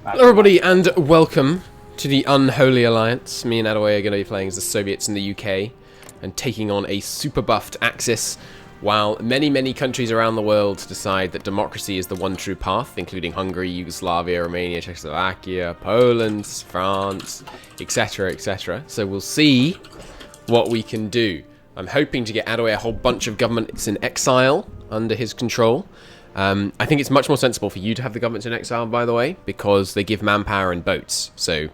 Hello everybody and welcome to the Unholy Alliance. Me and Addaway are going to be playing as the Soviets in the UK and taking on a super buffed Axis, while many countries around the world decide that democracy is the one true path, including Hungary, Yugoslavia, Romania, Czechoslovakia, Poland, France, etc, etc. So we'll see what we can do. I'm hoping to get Addaway a whole bunch of governments in exile under his control. I think it's much more sensible for you to have the governments in exile, by the way, because they give manpower and boats. So,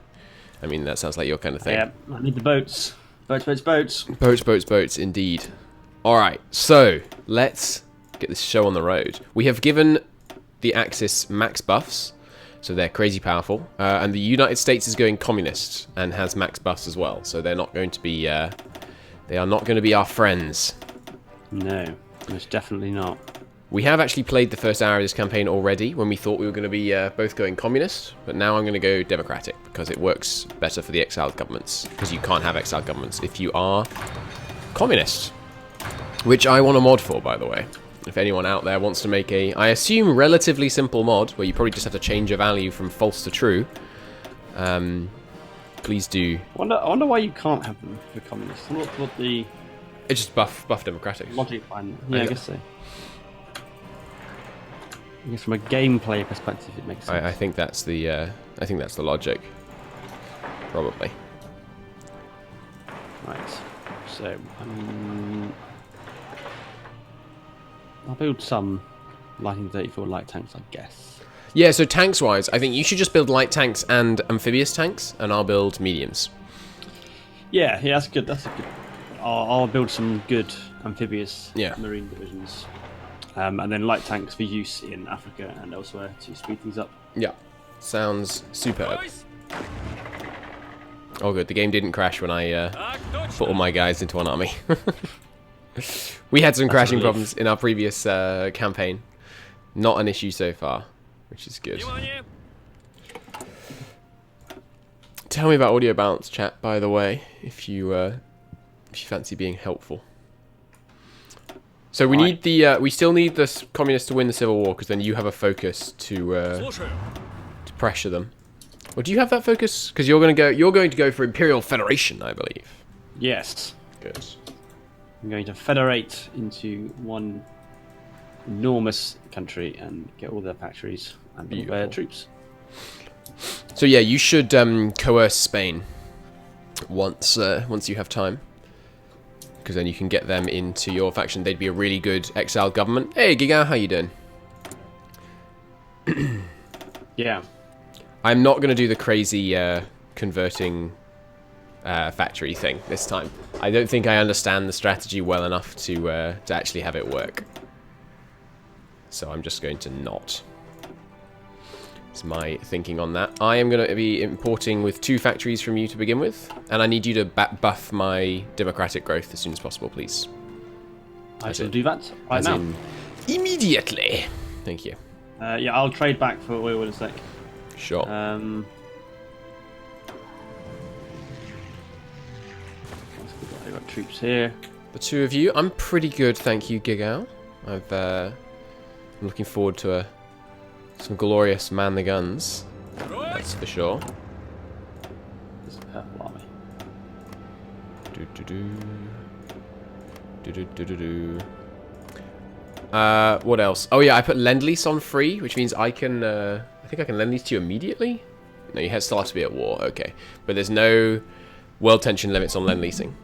I mean, that sounds like your kind of thing. Yeah, I need the boats. Boats. Boats, indeed. Alright, so, let's get this show on the road. We have given the Axis max buffs, so they're crazy powerful. And the United States is going communist and has max buffs as well. So they're not going to be, they are not going to be our friends. No, most definitely not. We have actually played the first hour of this campaign already when we thought we were going to be both going communist, but now I'm going to go democratic because it works better for the exiled governments, because you can't have exiled governments if you are communist, which I want a mod for, by the way. If anyone out there wants to make a, I assume, relatively simple mod where you probably just have to change a value from false to true, please do. I wonder why you can't have them for communists. What the... It's just buff democratic. Logic behind it. Yeah, I guess so. I guess from a gameplay perspective, it makes sense. I think that's the logic, probably. Right. So, I'll build some Lightning 34 light tanks, I guess. Yeah. So tanks-wise, I think you should just build light tanks and amphibious tanks, and I'll build mediums. Yeah, that's good. That's a good. I'll build some good amphibious Yeah. marine divisions. And then light tanks for use in Africa and elsewhere to speed things up. Yeah, sounds superb. Oh good, the game didn't crash when I put all my guys into one army. We had some crashing problems in our previous campaign. Not an issue so far, which is good. Tell me about audio balance, chat, by the way, if you fancy being helpful. So we need the we still need the communists to win the civil war, because then you have a focus to pressure them. Or do you have that focus? Because you're going to go for Imperial Federation, I believe. Yes. Good. I'm going to federate into one enormous country and get all their factories and all their troops. So yeah, you should coerce Spain once you have time, because then you can get them into your faction. They'd be a really good exiled government. Hey, Giga, how you doing? Yeah. I'm not going to do the crazy converting factory thing this time. I don't think I understand the strategy well enough to actually have it work. So I'm just going to not. It's my thinking on that. I am going to be importing with 2 factories from you to begin with, and I need you to buff my democratic growth as soon as possible, please. I shall do that right now. Immediately. Thank you. Yeah, I'll trade back for oil in a sec. Sure. I've got troops here. The 2 of you, I'm pretty good, thank you, Gigal. I'm looking forward to some glorious man the guns. That's for sure. This is a purple army. What else? Oh yeah, I put Lend-Lease on free, which means I can, I think I can Lend-Lease to you immediately? No, you still have to be at war, okay. But there's no world tension limits on Lend-Leasing.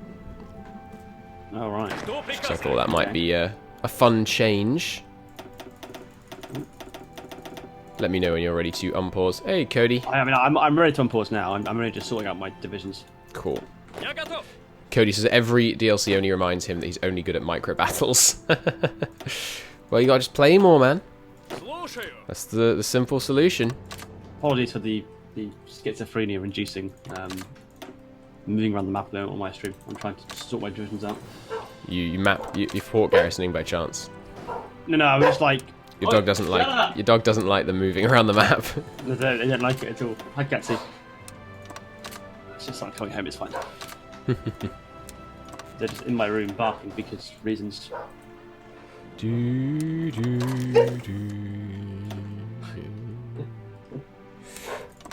Alright. So I thought that might be a fun change. Let me know when you're ready to unpause. Hey, Cody. I'm ready to unpause now. I'm ready to sorting out my divisions. Cool. Cody says every DLC only reminds him that he's only good at micro battles. Well, you gotta just play more, man. That's the simple solution. Apologies for the schizophrenia-inducing moving around the map on my stream. I'm trying to sort my divisions out. You fort garrisoning by chance. No, I was just like... Your dog doesn't like the moving around the map. They don't like it at all. I can't see. It's just like coming home, it's fine. They're just in my room barking because reasons.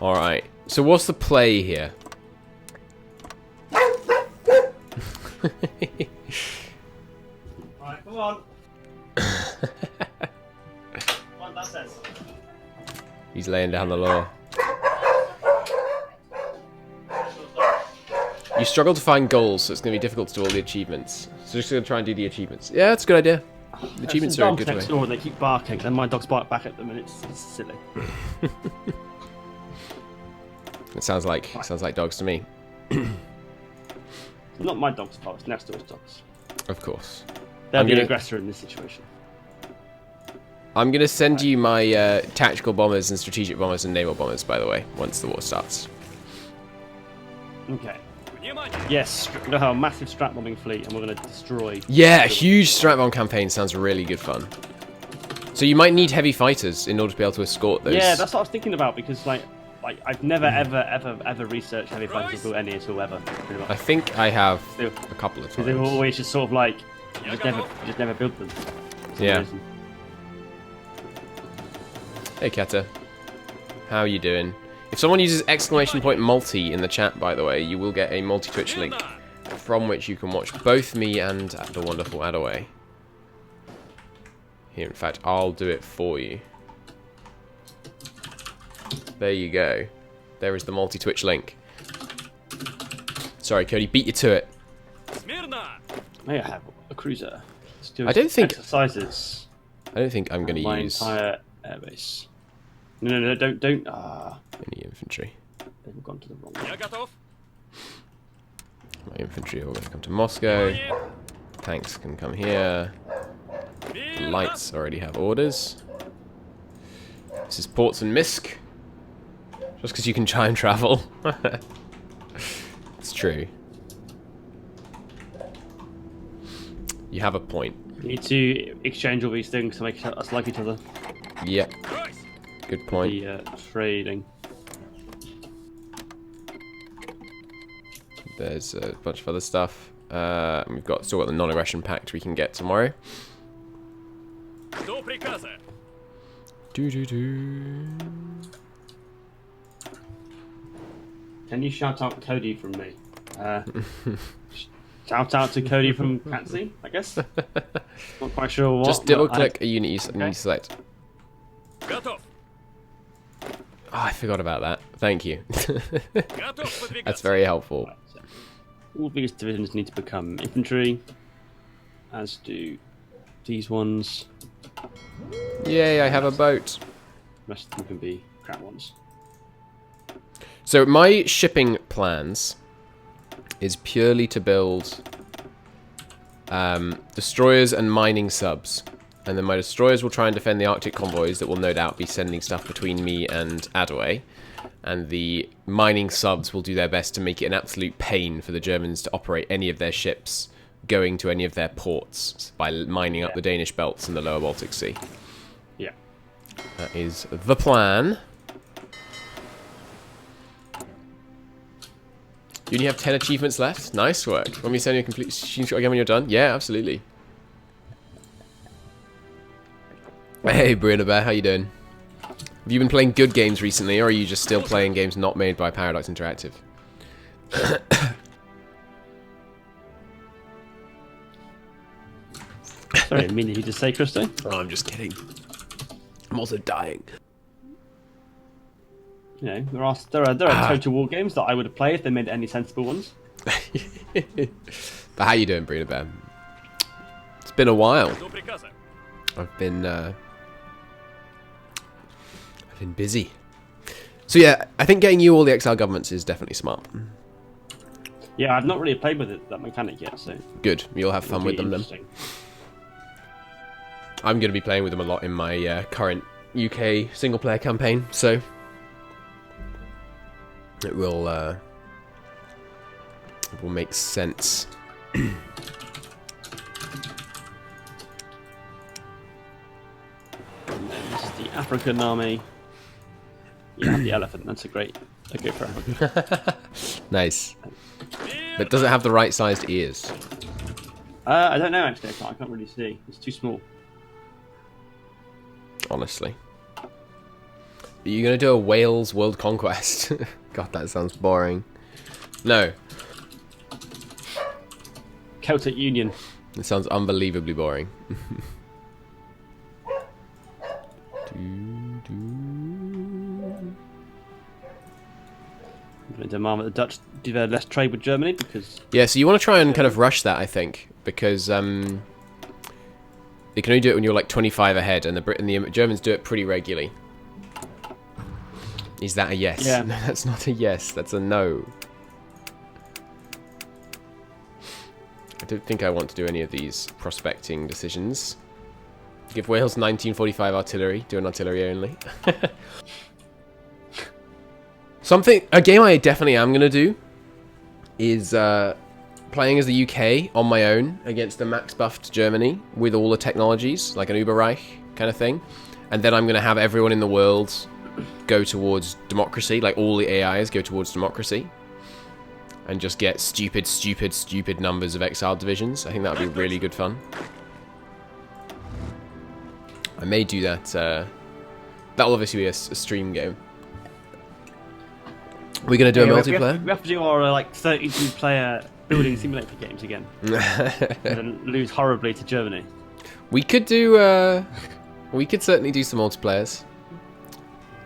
Alright. So what's the play here? Alright, come on. What that says. He's laying down the law. You struggle to find goals, so it's going to be difficult to do all the achievements. So just going to try and do the achievements. Yeah, that's a good idea. The achievements are a good way. Door, they keep barking, then my dogs bark back at them, and it's silly. It sounds like dogs to me. Not my dog's fault, it's next door's dogs. Of course. They're the aggressor in this situation. I'm going to send you my tactical bombers and strategic bombers and naval bombers, by the way, once the war starts. Okay. Yes, we're going to have a massive strat bombing fleet, and we're going to destroy... Yeah, a huge strat bomb campaign sounds really good fun. So you might need heavy fighters in order to be able to escort those. Yeah, that's what I was thinking about, because like I've never ever researched heavy fighters or any at all ever. I think I have a couple of times. They were always just sort of like you just never built them. Yeah. Reason. Hey Keta, how are you doing? If someone uses !multi in the chat, by the way, you will get a multi-Twitch link from which you can watch both me and the wonderful Addaway. Here, in fact, I'll do it for you. There you go. There is the multi-Twitch link. Sorry, Cody, beat you to it. May I have a cruiser? Let's do I don't think exercises. I don't think I'm going to use my entire airbase. No, don't. Any infantry. They've gone to the wrong one. My infantry are all going to come to Moscow. Tanks can come here. The lights already have orders. This is ports and Minsk. Just because you can time travel. It's true. You have a point. You need to exchange all these things to make us like each other. Yep. Good point. The trading. There's a bunch of other stuff. We've still got the non-aggression pact we can get tomorrow. Can you shout out Cody from me? Shout out to Cody from Patsy, I guess. Not quite sure what. Just double click a unit you need to select. Oh, I forgot about that. Thank you. That's very helpful. Right, so all these divisions need to become infantry, as do these ones. Yay, I have a boat. The rest of them can be crap ones. So my shipping plans is purely to build destroyers and mining subs. And then my destroyers will try and defend the Arctic convoys that will no doubt be sending stuff between me and Addaway. And the mining subs will do their best to make it an absolute pain for the Germans to operate any of their ships going to any of their ports by mining up the Danish belts in the lower Baltic Sea. Yeah. That is the plan. You only have 10 achievements left. Nice work. Want me to send you a complete screenshot again when you're done? Yeah, absolutely. Hey, Brianna Bear, how you doing? Have you been playing good games recently, or are you just still playing games not made by Paradox Interactive? Sorry, I mean, did you just say, Christo? Oh, I'm just kidding. I'm also dying. You know, there are Total War games that I would play if they made any sensible ones. But how you doing, Brianna Bear? It's been a while. I've been busy. So yeah, I think getting you all the exile governments is definitely smart. Yeah, I've not really played with that mechanic yet, so... Good, you'll have fun with them then. I'm going to be playing with them a lot in my current UK single-player campaign, so... It will make sense. And then this is the African army. Yeah, the elephant. That's a good for Africa. Nice. But does it have the right-sized ears? I don't know actually. I can't really see. It's too small. Honestly. Are you going to do a Wales world conquest? God, that sounds boring. No. Celtic Union. It sounds unbelievably boring. I'm going to demand that the Dutch do their less trade with Germany because... Yeah, so you want to try and kind of rush that, I think, because they can only do it when you're like 25 ahead, and the Germans do it pretty regularly. Is that a yes? Yeah. No, that's not a yes. That's a no. I don't think I want to do any of these prospecting decisions. Give Wales 1945 artillery. Do an artillery only. A game I definitely am going to do is playing as the UK on my own against a max buffed Germany with all the technologies, like an Überreich kind of thing. And then I'm going to have everyone in the world go towards democracy, like all the AIs go towards democracy. And just get stupid, stupid, stupid numbers of exiled divisions. I think that would be really good fun. I may do that. That'll obviously be a stream game. We're going to do a multiplayer? We have to do our like 32-player building simulator games again. And then lose horribly to Germany. We could do... we could certainly do some multiplayers.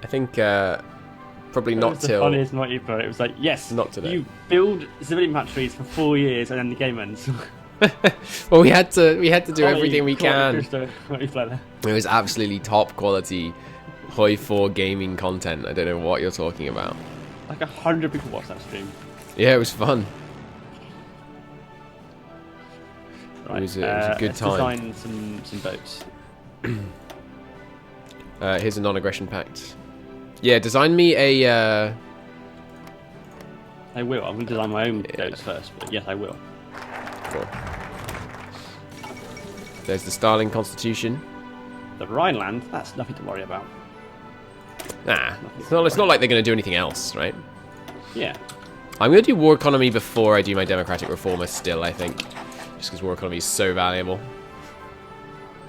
I think probably not till... The funniest multiplayer. It was like, yes, not today. You build civilian factories for 4 years and then the game ends. Well, we had to do everything we can. It was absolutely top quality Hoi 4 gaming content. I don't know what you're talking about. Like 100 people watched that stream. Yeah, it was fun. Right. It was a good time. Design some boats. Here's a non-aggression pact. Yeah, design me a... I will. I'm going to design my own boats first, but yes, I will. Cool. There's the Starling Constitution. The Rhineland, that's nothing to worry about. Nah, it's not like they're going to do anything else, right? Yeah. I'm going to do war economy before I do my democratic reformer still, I think. Just because war economy is so valuable.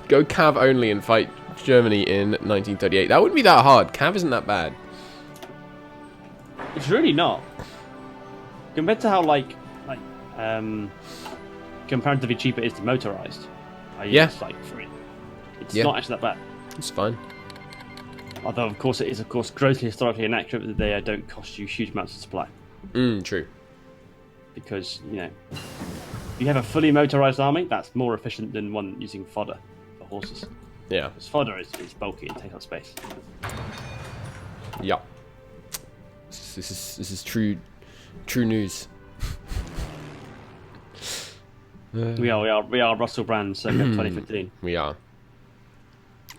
Go Cav only and fight Germany in 1938. That wouldn't be that hard. Cav isn't that bad. It's really not. Compared to how, comparatively cheap it is to motorized. Yeah. It's like free. It's not actually that bad. It's fine. Although, of course, it is, grossly historically inaccurate that they don't cost you huge amounts of supply. True. Because, if you have a fully motorized army, that's more efficient than one using fodder for horses. Yeah. Because fodder is bulky and takes up space. Yeah. This is true news. We are Russell Brand circa 2015. We are.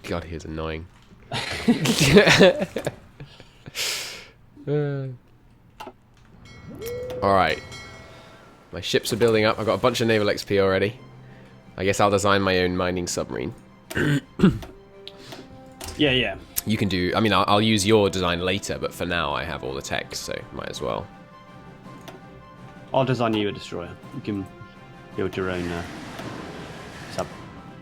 God, he is annoying. Alright. My ships are building up. I've got a bunch of naval XP already. I guess I'll design my own mining submarine. Yeah. You can do... I mean, I'll use your design later, but for now I have all the tech, so might as well. I'll design you a destroyer. You can build your own sub.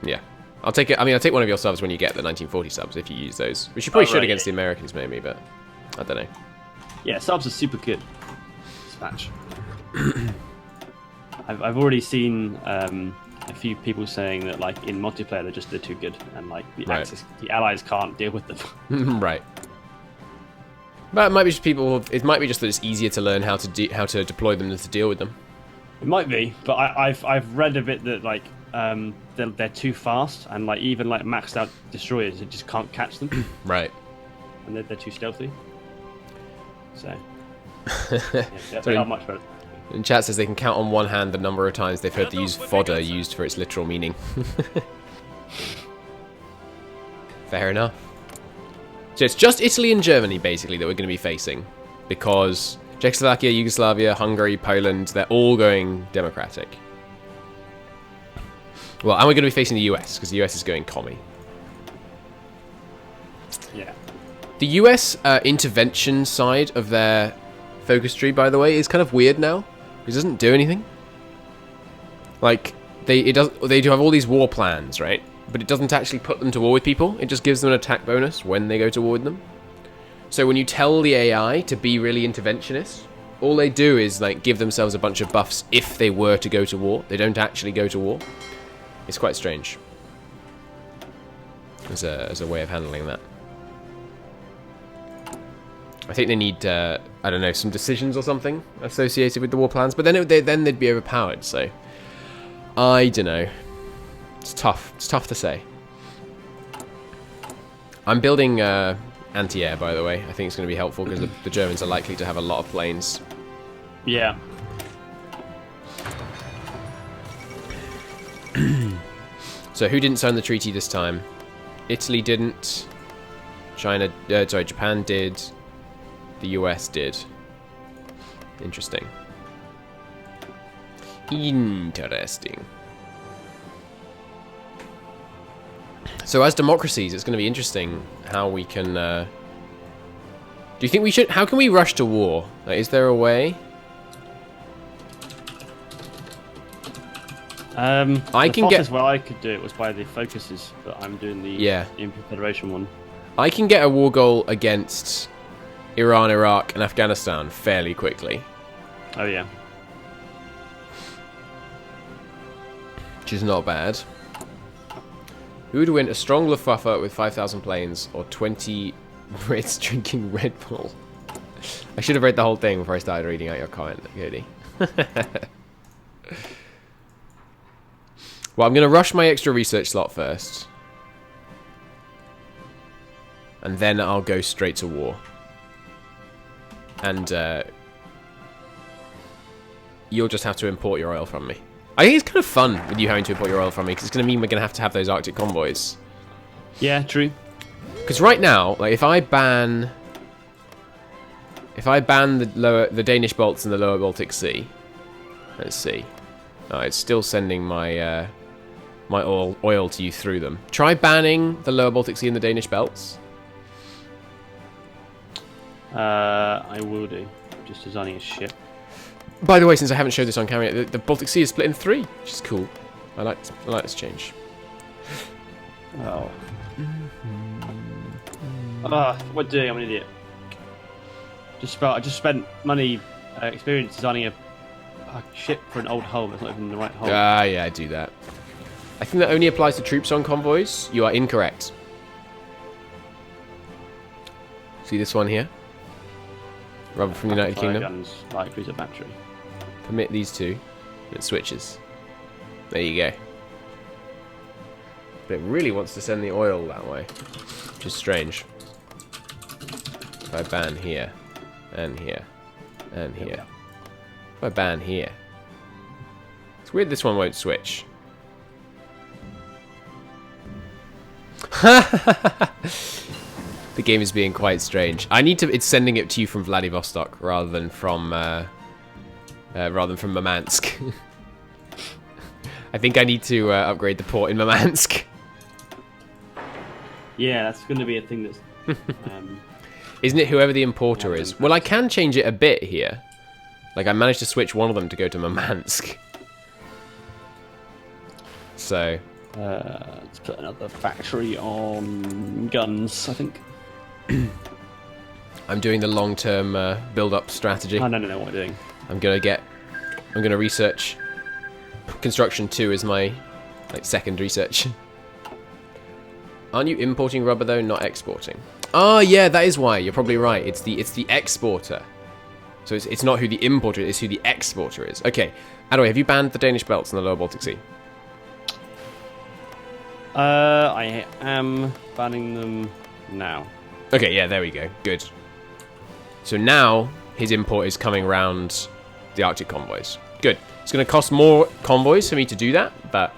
Yeah. I'll take it. I mean, I'll take one of your subs when you get the 1940 subs if you use those. We should probably shoot against the Americans maybe, but I don't know. Yeah, subs are super good. Dispatch. I've already seen a few people saying that in multiplayer they're too good and the allies can't deal with them. Right. But it might be just people. It might be just that it's easier to learn how to deploy them than to deal with them. It might be, but I've read a bit that they're too fast and even maxed out destroyers, it just can't catch them. Right. And they're too stealthy. So. Yeah, they are much better. And chat says they can count on one hand the number of times they've heard the use fodder used for its literal meaning. Fair enough. So it's just Italy and Germany, basically, that we're going to be facing. Because Czechoslovakia, Yugoslavia, Hungary, Poland, they're all going democratic. Well, and we're going to be facing the US, because the US is going commie. Yeah. The US intervention side of their focus tree, by the way, is kind of weird now. It doesn't do anything. They do have all these war plans, right? But it doesn't actually put them to war with people. It just gives them an attack bonus when they go to war with them. So when you tell the AI to be really interventionist, all they do is like give themselves a bunch of buffs if they were to go to war. They don't actually go to war. It's quite strange as a way of handling that. I think they need, I don't know, some decisions or something associated with the war plans. But then they'd be overpowered, so... I don't know. It's tough. It's tough to say. I'm building anti-air, by the way. I think it's going to be helpful because the Germans are likely to have a lot of planes. Yeah. So who didn't sign the treaty this time? Italy didn't. Japan did. The US did. Interesting. Interesting. So as democracies, it's going to be interesting how we can... do you think we should... How can we rush to war? Like, is there a way? I can get... Well, I could do it was by the focuses, but I'm doing the Federation one. I can get a war goal against Iran, Iraq, and Afghanistan fairly quickly. Oh, yeah. Which is not bad. Who would win? A strong Luftwaffe with 5,000 planes or 20 Brits drinking Red Bull? I should have read the whole thing before I started reading out your comment, Cody. Well, I'm going to rush my extra research slot first. And then I'll go straight to war. And you'll just have to import your oil from me. I think it's kind of fun with you having to import your oil from me, because it's going to mean we're going to have those Arctic convoys. Yeah, true. Because right now, like if I ban the Danish bolts in the lower Baltic Sea, let's see. Oh, it's still sending my my oil to you through them. Try banning the lower Baltic Sea and the Danish belts. I will do. Just designing a ship. By the way, since I haven't showed this on camera yet, the Baltic Sea is split in 3, which is cool. I like this change. Oh. What doing? I'm an idiot. I just spent money, experience designing a ship for an old hull that's not even the right hull. Ah, yeah, I do that. I think that only applies to troops on convoys. You are incorrect. See this one here? Rubber from the United Kingdom. Guns, light cruiser battery. Permit these two. It switches. There you go. But it really wants to send the oil that way, which is strange. If I ban here, and here, and here. If I ban here. It's weird this one won't switch. The game is being quite strange. It's sending it to you from Vladivostok rather than from Murmansk. I think I need to upgrade the port in Murmansk. Yeah, that's going to be a thing that's... Isn't it whoever the importer is? Well, I can change it a bit here. Like, I managed to switch one of them to go to Murmansk. So... let's put another factory on guns, I think. I'm doing the long-term build-up strategy. I don't know what I'm doing. I'm gonna research construction 2 as my second research. Aren't you importing rubber though, not exporting? Oh yeah, that is why. You're probably right. It's the exporter. So it's not who the importer is, it's who the exporter is. Okay. Addaway, have you banned the Danish belts in the lower Baltic Sea? I am banning them now. Okay, yeah, there we go. Good. So now his import is coming around the Arctic convoys. Good. It's going to cost more convoys for me to do that, but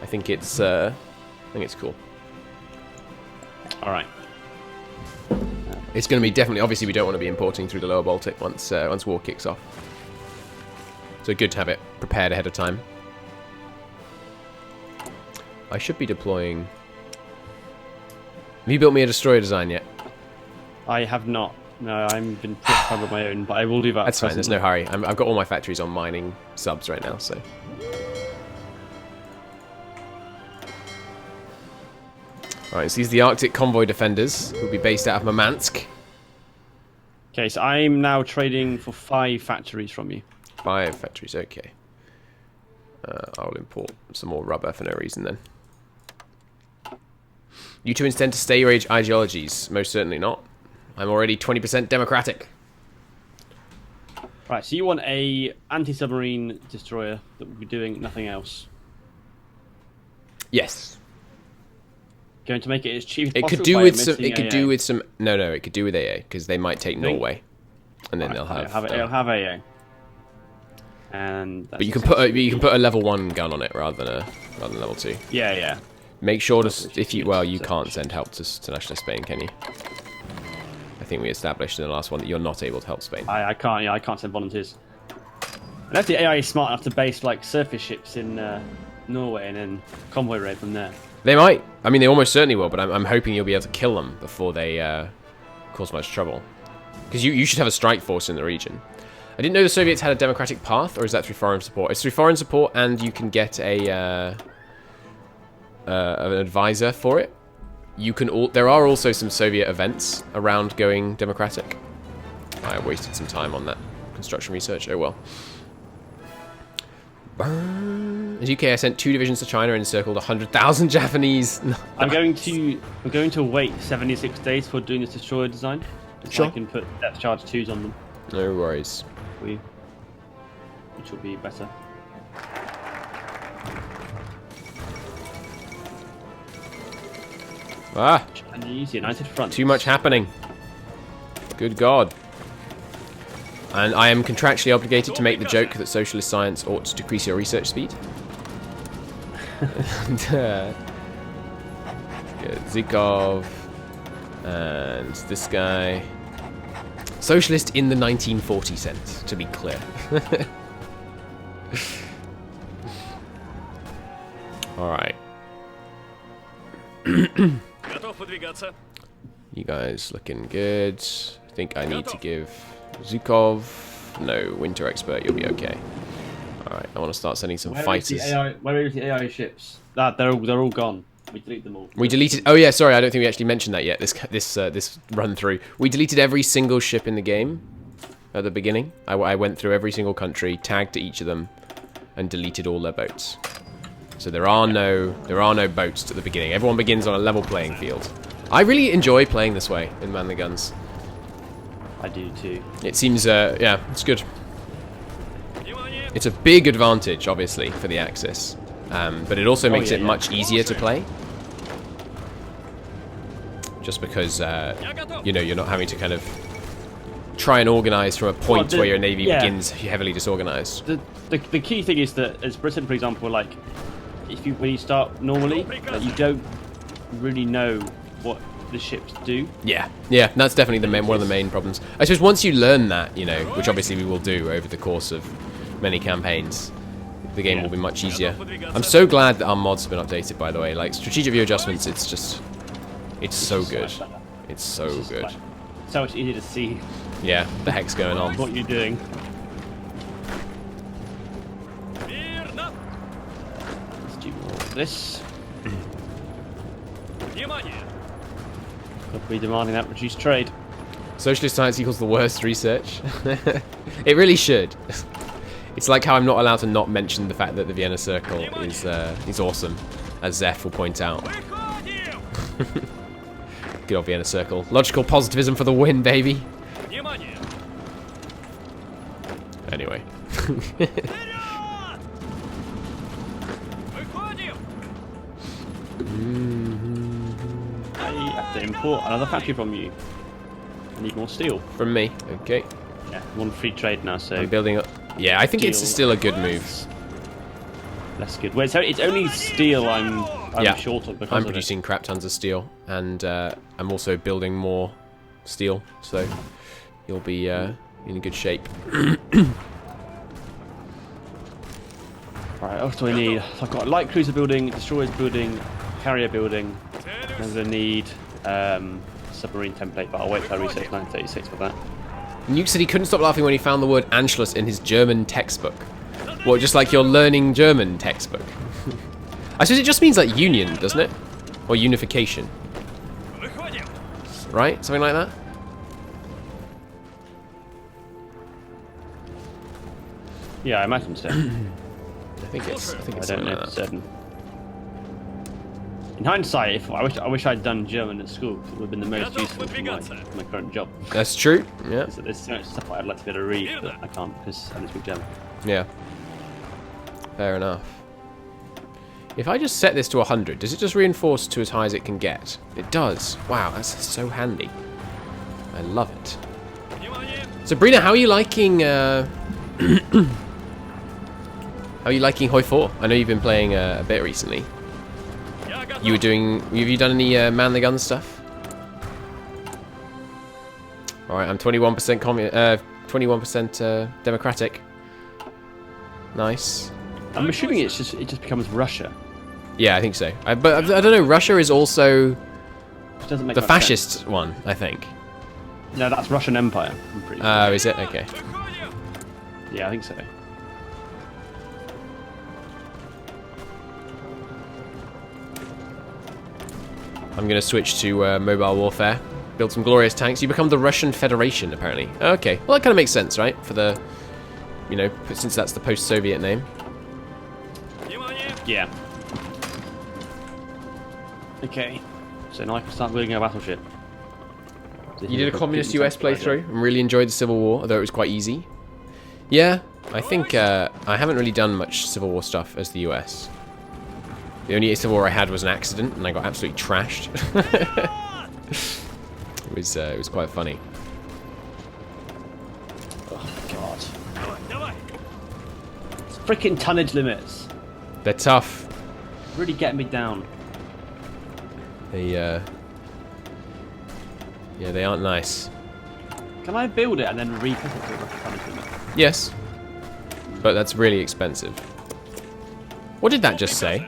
I think it's cool. All right. It's going to be definitely... Obviously, we don't want to be importing through the lower Baltic once war kicks off. So good to have it prepared ahead of time. I should be deploying... Have you built me a destroyer design yet? I have not. No, I've been proud of my own, but I will do that. That's fine, there's no hurry. I've got all my factories on mining subs right now, so... Alright, so these are the Arctic convoy defenders, who will be based out of Murmansk. Okay, so I'm now trading for 5 factories from you. 5 factories, okay. I'll import some more rubber for no reason then. You two intend to stay your age ideologies? Most certainly not. I'm already 20% democratic. Right, so you want a anti-submarine destroyer that will be doing nothing else. Yes. Going to make it as cheap as It possible. could do by with some. omitting It could AA. do with some. No, it could do with AA because they might take Norway, and then they'll have. It'll have AA. And. But you can put a level 1 gun on it rather than level 2. Yeah. Make sure to you can't send help to national Spain, can you? I think we established in the last one that you're not able to help Spain. I can't. Yeah, I can't send volunteers. Unless the AI is smart enough to base like surface ships in Norway and then convoy raid from there. They might. I mean, they almost certainly will. But I'm hoping you'll be able to kill them before they cause much trouble. Because you should have a strike force in the region. I didn't know the Soviets had a democratic path, or is that through foreign support? It's through foreign support, and you can get an advisor for it. There are also some Soviet events around going democratic. I wasted some time on that construction research. Oh well. As UK, I sent 2 divisions to China and encircled 100,000 Japanese. I'm going to wait 76 days for doing this destroyer design, so I can put depth charge 2s on them. No worries. Which will be better. Ah! Chinese United Front. Too much happening. Good God. And I am contractually obligated to make the joke that socialist science ought to decrease your research speed. Zykov. And this guy. Socialist in the 1940 sense, to be clear. Alright. You guys looking good. I think I need to give Zykov. No, Winter Expert, you'll be okay. Alright, I want to start sending some fighters. Where are the AI ships? They're all gone. We deleted them all. We deleted. Oh yeah, sorry, I don't think we actually mentioned that yet. This run through, we deleted every single ship in the game at the beginning. I went through every single country, tagged each of them, and deleted all their boats. So there are no boats at the beginning. Everyone begins on a level playing field. I really enjoy playing this way in Man the Guns. I do too. It seems, yeah, it's good. It's a big advantage, obviously, for the Axis. But it also makes it much easier to play. Just because, you know, you're not having to kind of try and organise from a point where your navy begins heavily disorganised. The key thing is that, as Britain, for example, like, when you start normally, you don't really know what the ships do. Yeah, that's definitely one of the main problems. I suppose once you learn that, you know, which obviously we will do over the course of many campaigns, the game will be much easier. I'm so glad that our mods have been updated, by the way. Like, strategic view adjustments, it's so good. It's so good. So much easier to see. Yeah, the heck's going on. What you're doing. Let's do more of this. Could be demanding that reduced trade. Socialist science equals the worst research. It really should. It's like how I'm not allowed to not mention the fact that the Vienna Circle is awesome, as Zeph will point out. Good old Vienna Circle. Logical positivism for the win, baby. Anyway. I have to import another factory from you. I need more steel. From me, okay. Yeah, one free trade now, so... I'm building up... Yeah, I think it's still a good move. That's good. Well, it's only steel I'm short of because I'm producing crap tons of steel, and I'm also building more steel, so you'll be in good shape. Alright, what do I need? So I've got a light cruiser building, destroyers building, carrier building. I'm going to need submarine template, but I'll wait till I research 936 for that. Nuke said he couldn't stop laughing when he found the word Anschluss in his German textbook. What, just like your learning German textbook? I suppose it just means like union, doesn't it? Or unification. Right? Something like that? Yeah, I imagine so. I think it's I don't something know like for that. certain. In hindsight, I wish I'd done German at school, because it would have been the most useful for my current job. That's true. Yeah. There's so much stuff I'd like to be able to read, but I can't because I don't speak German. Yeah. Fair enough. If I just set this to 100, does it just reinforce to as high as it can get? It does. Wow, that's so handy. I love it. Sabrina, how are you liking how are you liking Hoi 4? I know you've been playing a bit recently. Have you done any man the gun stuff? Alright, I'm 21% 21% democratic. Nice. I'm assuming it just becomes Russia. Yeah, I think so. But I don't know, Russia is also Which doesn't make the much fascist sense. one, I think. No, that's Russian Empire. I'm pretty sure. Oh, is it? Okay. Yeah, I think so. I'm going to switch to mobile warfare. Build some glorious tanks. You become the Russian Federation, apparently. Okay. Well, that kind of makes sense, right? For the, you know, since that's the post-Soviet name. Yeah. Okay. So now I can start building a battleship. You did a communist US playthrough and really enjoyed the Civil War, although it was quite easy. Yeah, I think I haven't really done much Civil War stuff as the US. The only Civil War I had was an accident, and I got absolutely trashed. It was quite funny. Oh god. It's freaking tonnage limits. They're tough. Really getting me down. Yeah, they aren't nice. Can I build it and then reput it to a tonnage limit? Yes, but that's really expensive. What did that just say?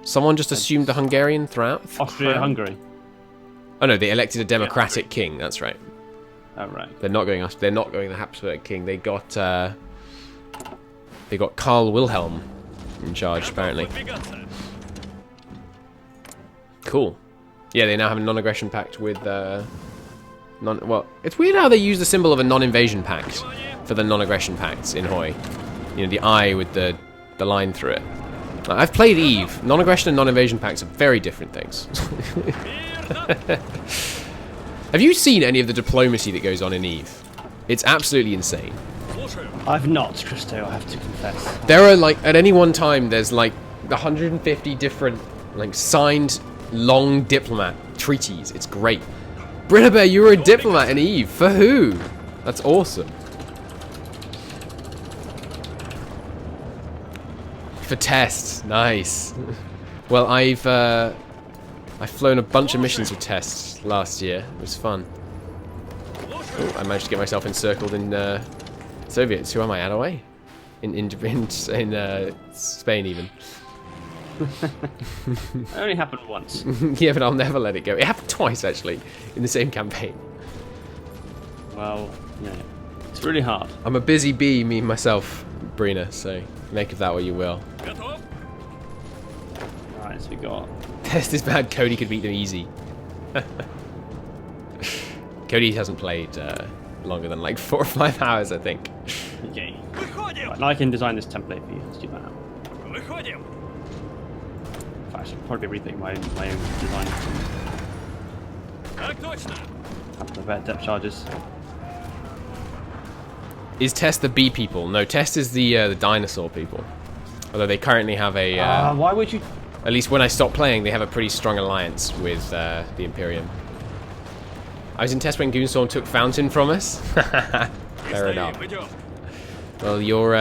Someone just assumed the Hungarian crown? Austria-Hungary. Oh no, they elected a democratic king. That's right. Oh right. They're not going the Habsburg king. They got Karl Wilhelm in charge, apparently. Cool. Yeah, they now have a non-aggression pact with well, it's weird how they use the symbol of a non-invasion pact for the non-aggression pacts in Hoi. You know, the eye with the line through it. I've played EVE. Non-aggression and non-invasion pacts are very different things. Have you seen any of the diplomacy that goes on in EVE? It's absolutely insane. I've not, Christo, I have to confess. There are, like, at any one time, there's, like, 150 different, like, signed long diplomat treaties. It's great. Brittabear, you were a diplomat in EVE. For who? That's awesome. For tests. Nice. Well, I've flown a bunch of missions with tests last year. It was fun. Oh, I managed to get myself encircled in Soviets. Who am I? Addaway? In Spain, even. It only happened once. Yeah, but I'll never let it go. It happened twice, actually, in the same campaign. Well, yeah. It's really hard. I'm a busy bee, me myself, Brina, so make of that what you will. Alright, so we got... Test is bad, Cody could beat them easy. Cody hasn't played longer than like 4 or 5 hours, I think. Okay. Right, now I can design this template for you. Let's do that now. In fact, I should probably rethink my own design. Have the better depth charges. Is Test the bee people? No, Test is the dinosaur people. Although they currently have a... why would you... At least when I stopped playing, they have a pretty strong alliance with the Imperium. I was in Test when Goonstorm took Fountain from us. Fair enough. Well, your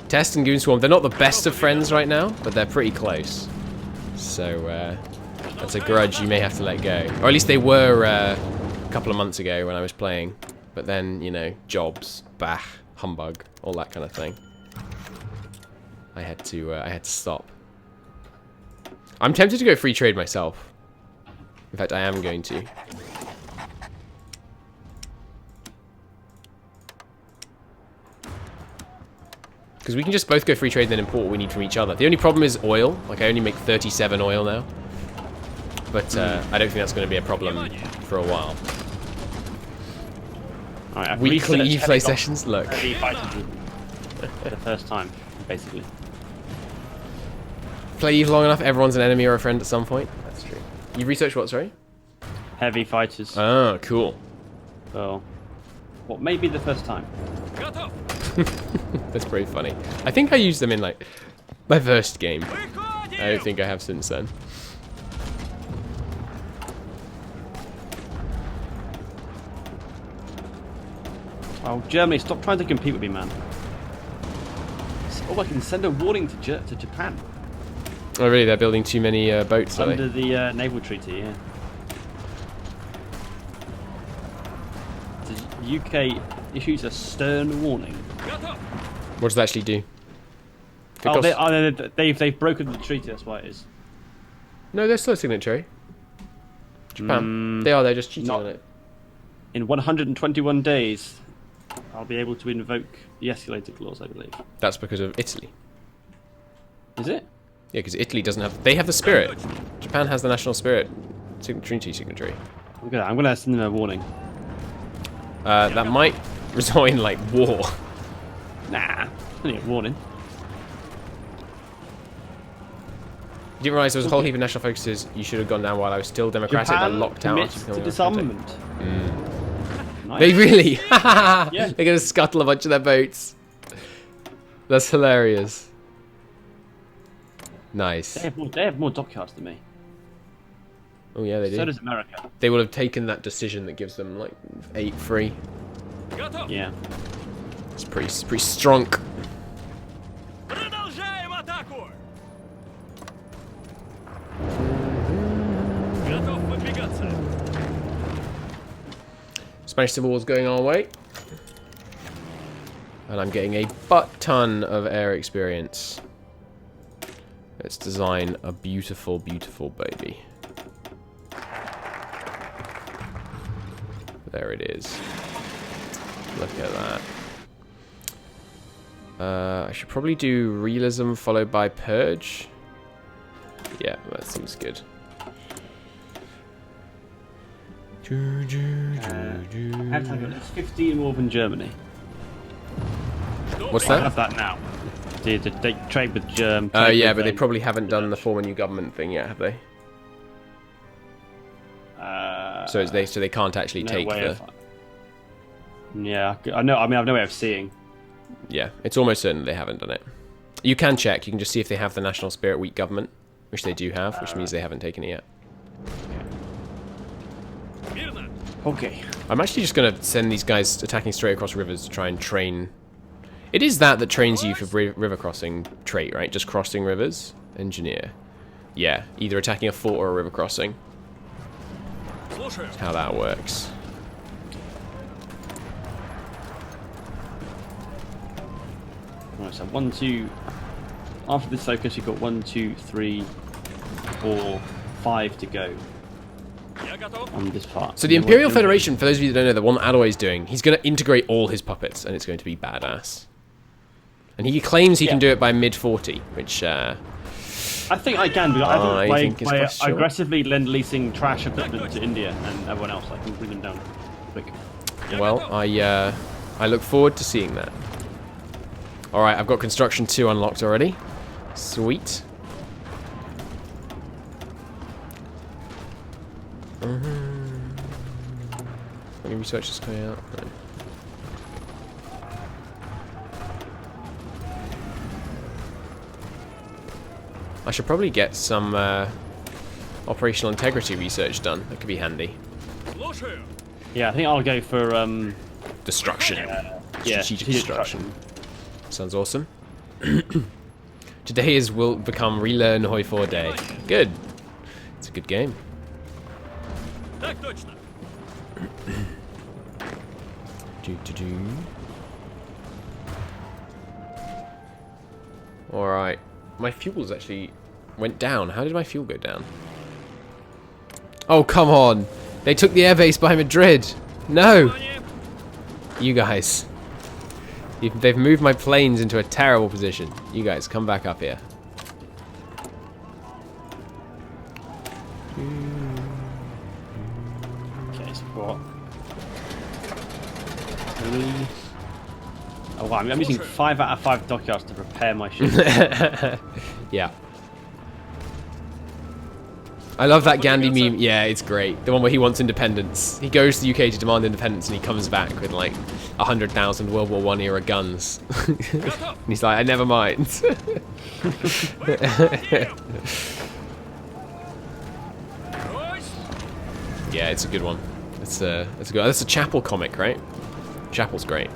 Test and Goonswarm, they're not the best of friends right now, but they're pretty close. So that's a grudge you may have to let go. Or at least they were a couple of months ago when I was playing. But then, you know, jobs, bah, humbug, all that kind of thing. I had to stop. I'm tempted to go free trade myself. In fact, I am going to. Because we can just both go free trade and then import what we need from each other. The only problem is oil. Like, I only make 37 oil now. But I don't think that's going to be a problem for a while. Right, Weekly play sessions? Look. the first time, basically. Play Eve long enough, everyone's an enemy or a friend at some point. That's true. You researched what, sorry? Heavy fighters. Oh, cool. Well, what may be the first time. That's pretty funny. I think I used them in like my first game. I don't think I have since then. Oh, Germany, stop trying to compete with me, man. Oh, I can send a warning to Japan. Oh, really? They're building too many boats, are they? Under the naval treaty, yeah. The UK issues a stern warning. What does that actually do? Oh, they've broken the treaty, that's why it is. No, they're still a signatory. Japan. They're just cheating on it. In 121 days, I'll be able to invoke the escalator clause, I believe. That's because of Italy. Is it? Yeah, because Italy doesn't have... They have the spirit. Japan has the national spirit. Treaty signatory. I'm gonna send them a warning. That might result in, like, war. Nah, only a warning. You didn't realise there was a whole heap of national focuses. You should have gone down while I was still democratic and locked out. Commits to disarmament. Nice. They really? Yeah. They're going to scuttle a bunch of their boats. That's hilarious. Nice. They have more dockyards than me. Oh yeah, they do. So does America. They will have taken that decision that gives them like 8 free. Yeah. It's pretty strong. Spanish Civil War's going our way. And I'm getting a butt ton of air experience. Let's design a beautiful, beautiful baby. There it is. Look at that. I should probably do realism followed by purge. Yeah, that seems good. It's 15 more than Germany. What's I that? have that now. They trade with Germany. Yeah, but they probably haven't done the form a new government thing yet, have they? So they can't actually take the. Yeah, I know. I mean, I've no way of seeing. Yeah, it's almost certain they haven't done it. You can check. You can just see if they have the National Spirit Week government, which they do have, which means they haven't taken it yet. Okay. I'm actually just going to send these guys attacking straight across rivers to try and train. It is that trains you for river crossing trait, right? Just crossing rivers. Engineer. Yeah, either attacking a fort or a river crossing. That's how that works. Right, so 1, 2. After this focus, you've got 1, 2, 3, 4, 5 to go on this part. So the Imperial Federation, for those of you that don't know, the one that Addaway's doing, he's going to integrate all his puppets, and it's going to be badass. And he claims he can do it by mid-40, which... I think I can, because I think by sure. aggressively lend-leasing trash equipment to India and everyone else, I can bring them down quick. Well, I look forward to seeing that. Alright, I've got Construction 2 unlocked already. Sweet. Any researchers coming out? No. I should probably get some operational integrity research done. That could be handy. Yeah, I think I'll go for destruction. Strategic destruction. Sounds awesome. Today will become Relearn Hoi 4 Day. Good. It's a good game. Alright. My fuels actually went down. How did my fuel go down? Oh, come on. They took the airbase by Madrid. No. You guys. They've moved my planes into a terrible position. You guys, come back up here. Okay, support. Oh, wow, I'm using 5 out of 5 dockyards to prepare my ship. Yeah. I love that Gandhi meme. Yeah, it's great. The one where he wants independence. He goes to the UK to demand independence, and he comes back with like 100,000 World War I era guns. And he's like, I never mind. Yeah, it's a good one. It's a good. That's a Chapel comic, right? Chapel's great.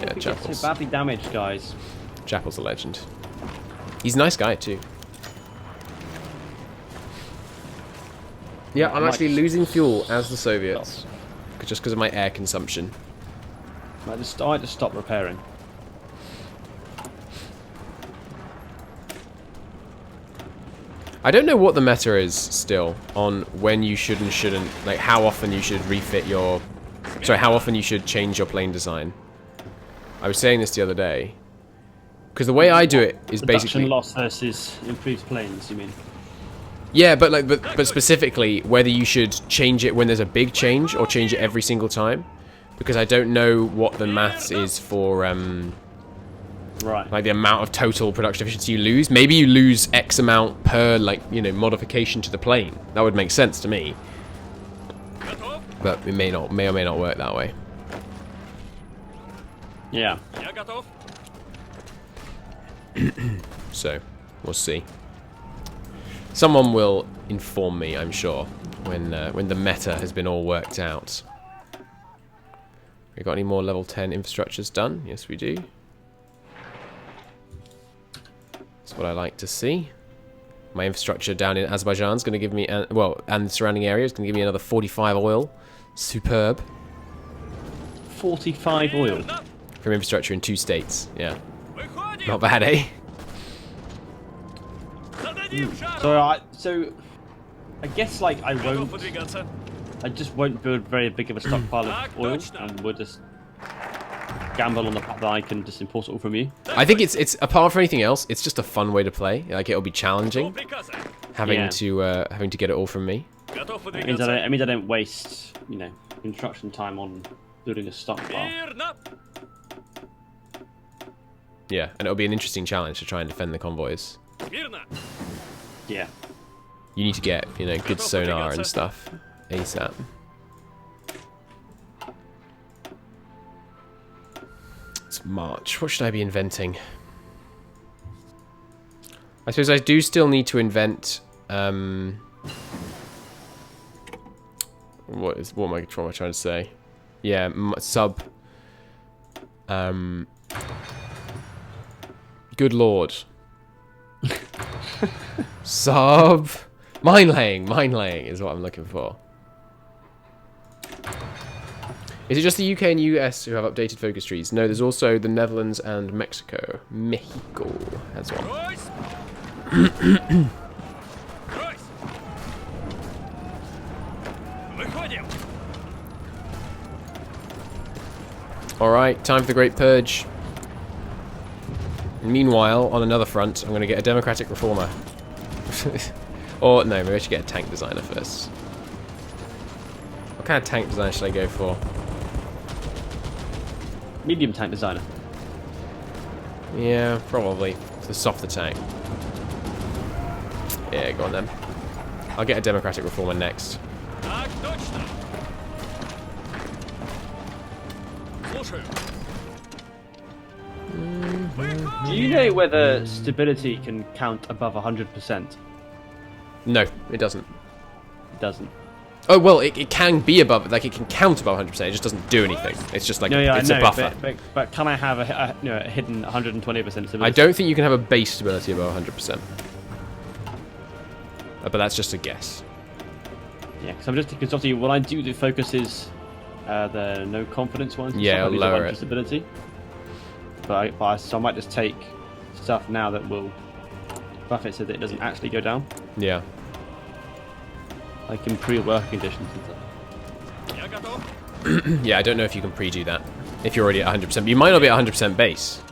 Yeah, Chapel's so badly damaged, guys. Chapel's a legend. He's a nice guy too. Yeah, I'm actually losing fuel as the Soviets, just because of my air consumption. I might just stop repairing. I don't know what the meta is still on when you should and shouldn't, like how often you should refit your, sorry, how often you should change your plane design. I was saying this the other day, because the way I do it is basically production loss versus improved planes. You mean? Yeah, but like, but specifically whether you should change it when there's a big change or change it every single time, because I don't know what the maths is for right, like the amount of total production efficiency you lose. Maybe you lose X amount per, like, you know, modification to the plane. That would make sense to me, but it may or may not work that way. Yeah. So we'll see. Someone will inform me, I'm sure, when the meta has been all worked out. We got any more level 10 infrastructures done? Yes, we do. That's what I like to see. My infrastructure down in Azerbaijan is going to give me, and the surrounding area is going to give me another 45 oil. Superb. 45 oil? From infrastructure in 2 states, yeah. Not bad, eh? So I guess like I just won't build very big of a stockpile of oil, and we'll just gamble on the fact that I can just import it all from you. I think it's apart from anything else, it's just a fun way to play. Like, it'll be challenging having to get it all from me. It means I don't waste, you know, construction time on building a stockpile. Yeah, and it'll be an interesting challenge to try and defend the convoys. Yeah. You need to get, you know, good sonar and stuff ASAP. It's March. What should I be inventing? I suppose I do still need to invent. What am I trying to say? Yeah, sub. Good lord. Sub. Mine laying is what I'm looking for. Is it just the UK and US who have updated focus trees? No, there's also the Netherlands and Mexico. Mexico has one. Alright, time for the Great Purge. Meanwhile, on another front, I'm going to get a democratic reformer. Or, no, maybe I should get a tank designer first. What kind of tank design should I go for? Medium tank designer. Yeah, probably. The softer tank. Yeah, go on then. I'll get a democratic reformer next. Do you know whether stability can count above 100%? No, it doesn't. It doesn't. Oh, well, it can be above, like, it can count above 100%, it just doesn't do anything. It's just like, it's a buffer. But can I have a hidden 120% stability? I don't think you can have a base stability above 100%. But that's just a guess. Yeah, because obviously when I do the focuses, the no confidence ones, yeah, I'll lower it. Stability. So I might just take stuff now that will buff it so that it doesn't actually go down. Yeah. Like improve working conditions and stuff. Yeah, I don't know if you can pre-do that. If you're already at 100%. You might not be at 100% base.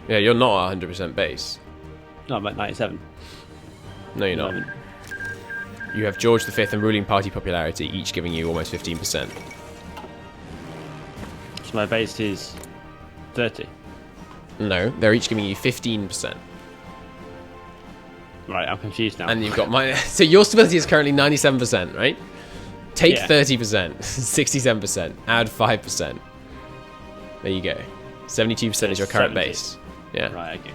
Yeah, you're not at 100% base. No, I'm at 97. No, you're not. You have George V and ruling party popularity, each giving you almost 15%. So my base is 30. No, they're each giving you 15%. Right, I'm confused now. And you've got my... So your stability is currently 97%, right? Take 30%, 67%, add 5%. There you go. 72% is your current 70. base. Yeah. Right, okay.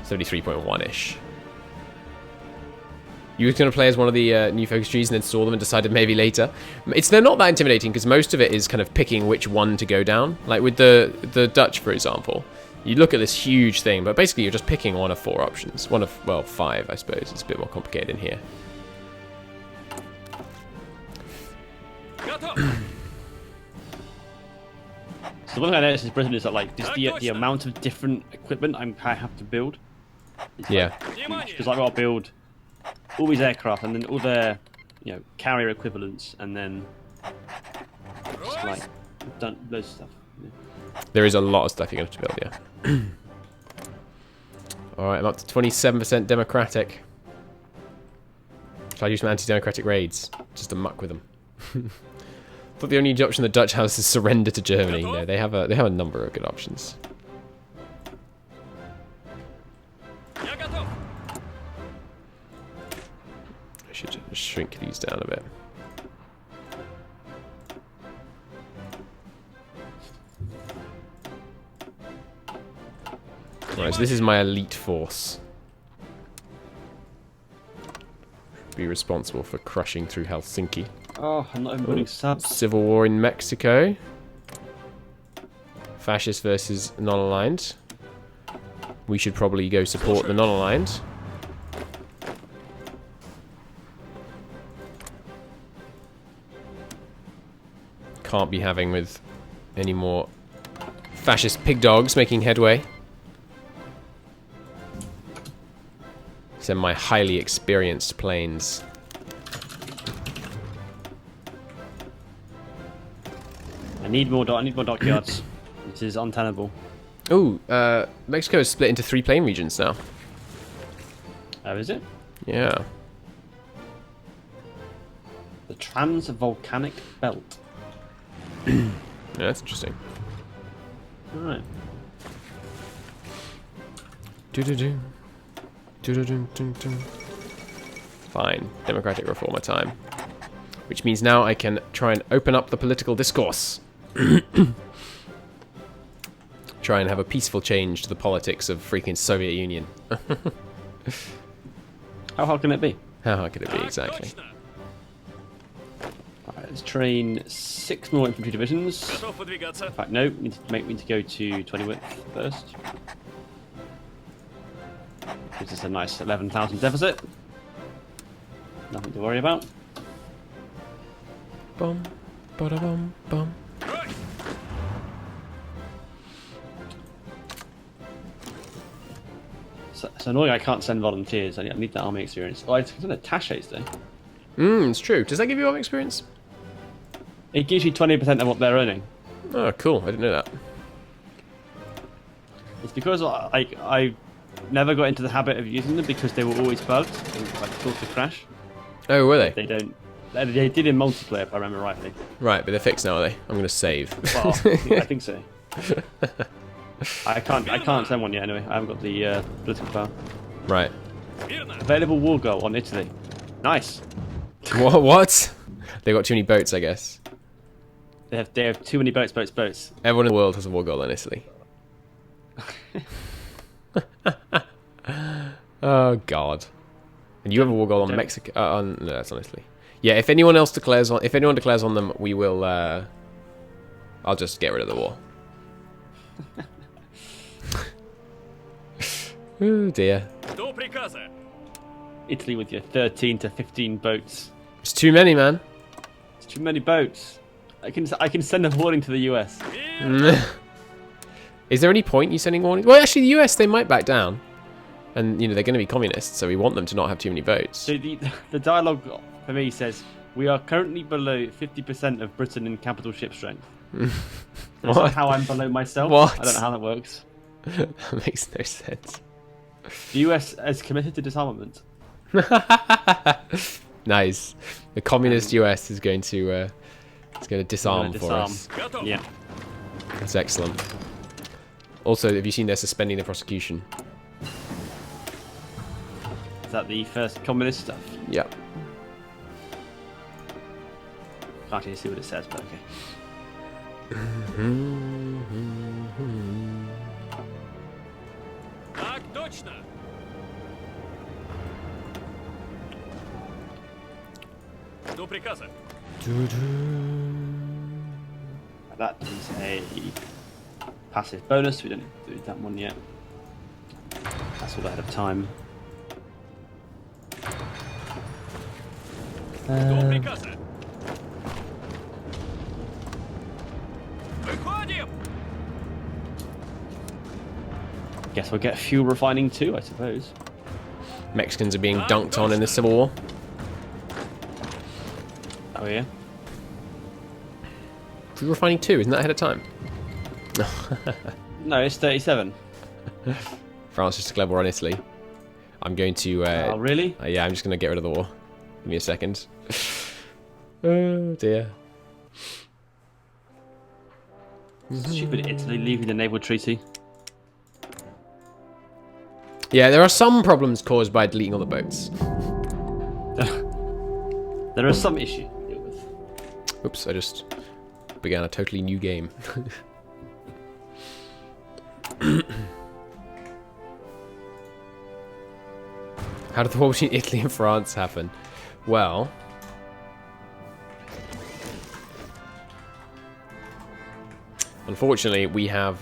73.1-ish. You were going to play as one of the new focus trees and then saw them and decided maybe later. They're not that intimidating because most of it is kind of picking which one to go down. Like with the Dutch, for example. You look at this huge thing, but basically you're just picking one of 4 options. One of, well, 5, I suppose. It's a bit more complicated in here. So one thing I noticed in Britain is that like just the amount of different equipment I have to build. Yeah. Because I've got to build all these aircraft and then all their, carrier equivalents, and then just like done loads of stuff. Yeah. There is a lot of stuff you're going to have to build, yeah. Alright, I'm up to 27% democratic. Shall I do some anti-democratic raids? Just to muck with them. I thought the only option the Dutch has is surrender to Germany. No, they have a number of good options. I should just shrink these down a bit. Right, so this is my elite force. Be responsible for crushing through Helsinki. Oh, I'm not even building subs. Civil war in Mexico. Fascist versus non-aligned. We should probably go support the non-aligned. Can't be having with any more fascist pig dogs making headway. Send my highly experienced planes. I need more dockyards. This is untenable. Oh, Mexico is split into 3 plane regions now. Oh, is it? Yeah. The Trans-Volcanic Belt. Yeah, that's interesting. Alright. Do-do-do. Do-do-do-do-do. Fine. Democratic reformer time. Which means now I can try and open up the political discourse. Try and have a peaceful change to the politics of freaking Soviet Union. How hard can it be? How hard could it be, exactly? Alright, let's train 6 more infantry divisions. In fact, no, we need to go to 20 width first. This is a nice 11,000 deficit. Nothing to worry about. Bum, ba-da-bum, bum. It's annoying I can't send volunteers. I need that army experience. Oh, it's an attaches though. It's true. Does that give you army experience? It gives you 20% of what they're earning. Oh, cool. I didn't know that. It's because I never got into the habit of using them because they were always bugged and like sort of crash. Oh, were they? They don't. They did in multiplayer, if I remember rightly. Right, but they're fixed now, are they? I'm going to save. Well, I think so. I can't send one yet anyway. I haven't got the political power. Right. Available war goal on Italy. Nice. What? They got too many boats, I guess. They have too many boats. Everyone in the world has a war goal on Italy. Oh God. And you have a war goal on Mexico. No, that's on Italy. Yeah, if anyone declares on them, we will. I'll just get rid of the war. Oh dear. Italy with your 13 to 15 boats. It's too many, man. It's too many boats. I can send a warning to the US. Is there any point you sending warnings? Well, actually, the US, they might back down. And, they're going to be communists, so we want them to not have too many votes. So the dialogue for me says, we are currently below 50% of Britain in capital ship strength. That's how I'm below myself. What? I don't know how that works. That makes no sense. The US is committed to disarmament. Nice. The communist US is going to disarm for us. Yeah. That's excellent. Also, have you seen they're suspending the prosecution? Is that the first communist stuff? Yep. Can't even see what it says, but okay. Так точно. До приказа. That is a passive bonus. We don't do that one yet. That's all ahead of time. До приказа. Выходим. Guess we'll get fuel refining too, I suppose. Mexicans are being dunked on in the Civil War. Oh yeah. Fuel refining 2, isn't that ahead of time? No, it's 37. France just declared war on Italy. I'm going to... Oh really? yeah, I'm just going to get rid of the war. Give me a second. Oh dear. Stupid Italy leaving the naval treaty. Yeah, there are some problems caused by deleting all the boats. There are some issues to deal with. Oops, I just began a totally new game. How did the war between Italy and France happen? Well... Unfortunately, we have...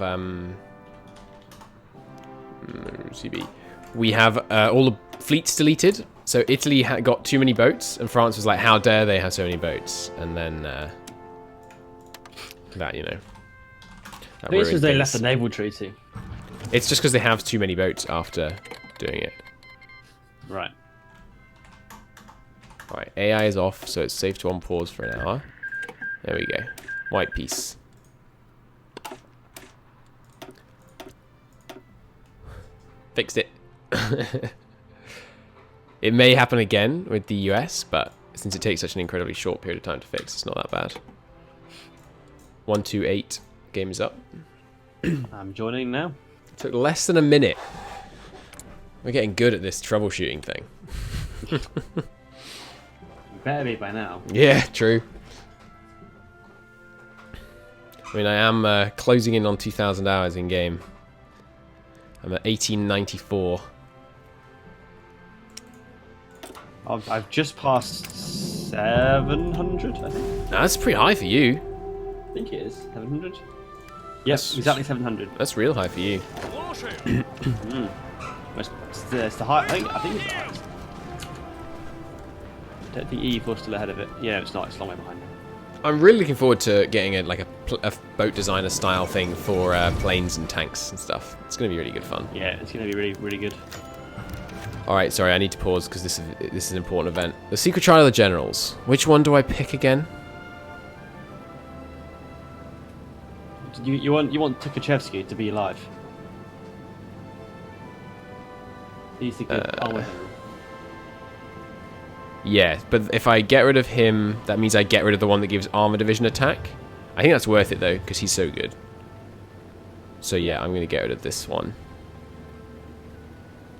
CB. We have all the fleets deleted. So Italy got too many boats, and France was like, how dare they have so many boats? And then... that, you know... I think it's because they left the naval treaty. It's just because they have too many boats after doing it. Right. Alright, AI is off, so it's safe to on pause for an hour. There we go. White piece. Fixed it. It may happen again with the US, but since it takes such an incredibly short period of time to fix, it's not that bad. 128. Game is up. I'm joining now. Took less than a minute. We're getting good at this troubleshooting thing. You better be by now. Yeah, true. I mean, I am closing in on 2,000 hours in game. I'm at 1894. I've just passed 700, I think. That's pretty high for you. I think it is. 700? Yes, exactly 700. That's real high for you. It's the high, I think it's the highest. I don't think E4 is still ahead of it. Yeah, it's not. It's a long way behind. I'm really looking forward to getting a boat designer style thing for planes and tanks and stuff. It's going to be really good fun. Yeah, it's going to be really, really good. Alright, sorry, I need to pause because this is an important event. The Secret Trial of the Generals. Which one do I pick again? You want Tukhachevsky to be alive? He's the good armor general. Yeah, but if I get rid of him, that means I get rid of the one that gives armor division attack. I think that's worth it though, because he's so good. So yeah, I'm going to get rid of this one.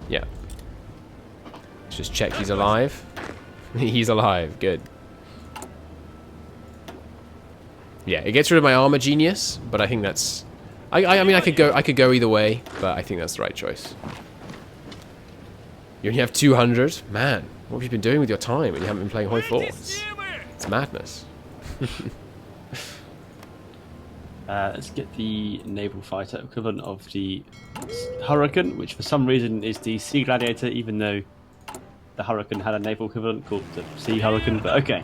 Yeah. Let's just check he's alive. He's alive, good. Yeah, it gets rid of my armor genius, but I think that's... I mean, I could go either way, but I think that's the right choice. You only have 200? Man, what have you been doing with your time when you haven't been playing Hoi 4? It's madness. Let's get the naval fighter equivalent of the Hurricane, which for some reason is the Sea Gladiator, even though the Hurricane had a naval equivalent called the Sea Hurricane. But okay,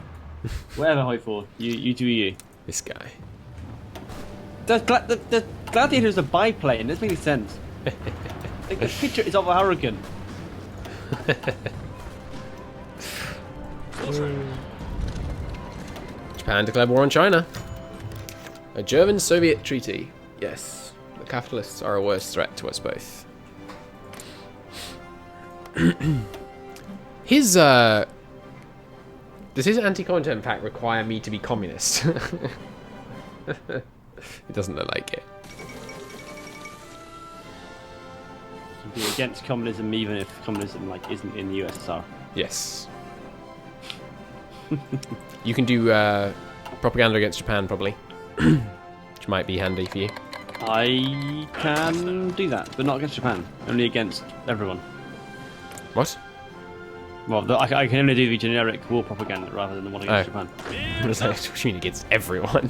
whatever, Hoi 4, you do you. This guy. The Gladiator is a biplane. Doesn't make any sense. The picture is of a Hurricane. Japan declared war on China. A German-Soviet treaty. Yes, the capitalists are a worse threat to us both. His does his anti-content pack require me to be communist? It doesn't look like it. You can be against communism even if communism like isn't in the USSR. Yes. You can do propaganda against Japan, probably, which might be handy for you. I can do that, but not against Japan. Only against everyone. What? Well, I can only do the generic war propaganda rather than the one against Japan. What does that mean against everyone?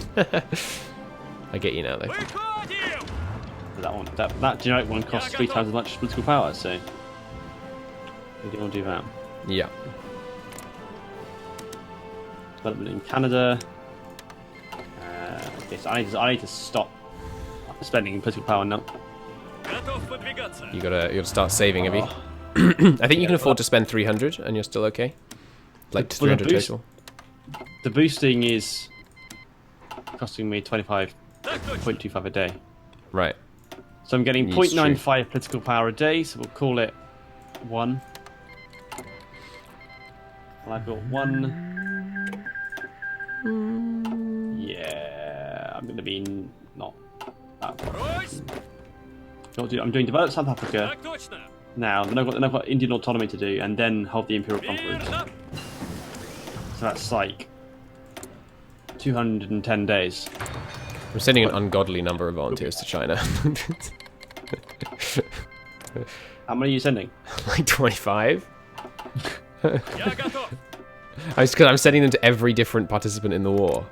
I get you now, though. That one, that generic one costs 3 times as much political power, so we don't want to do that. Yeah. Development in Canada. Okay, so I need to stop spending political power now. You gotta start saving, have you? I think you can afford to spend 300, and you're still okay. Like 300 total. The boosting is costing me 25.25 a day. Right. So I'm getting 0.95 political power a day. So we'll call it 1. Well, I've got 1. Yeah, I'm going to be not that far. I'm doing develop South Africa now. Then I've got Indian autonomy to do, and then hold the Imperial Conference. So that's like 210 days. I'm sending an ungodly number of volunteers to China. How many are you sending? Like 25. I'm sending them to every different participant in the war.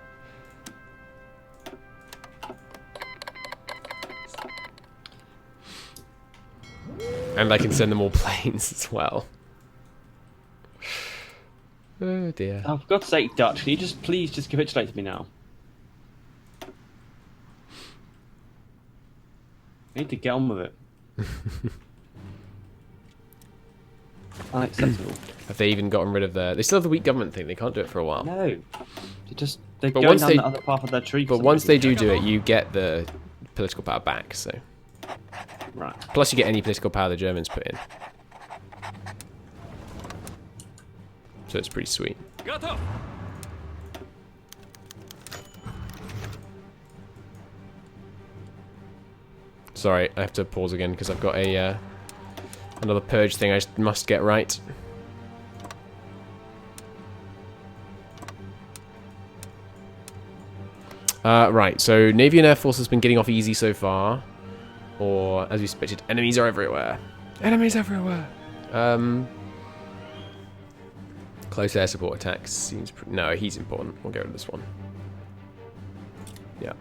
And I can send them all planes as well. Oh dear. Oh, for God's sake, Dutch, can you please just capitulate to me now? I need to get on with it. Unacceptable. Have they even gotten rid of they still have the weak government thing, they can't do it for a while. No. They're going down the other path of their tree. But once they do it, you get the political power back, so. Right. Plus you get any political power the Germans put in. So it's pretty sweet. Sorry, I have to pause again because I've got a another purge thing I must get right. Right, so Navy and Air Force has been getting off easy so far. Or, as we expected, enemies are everywhere. Enemies everywhere! Close air support attacks seems... No, he's important. We'll go to this one. Yeah.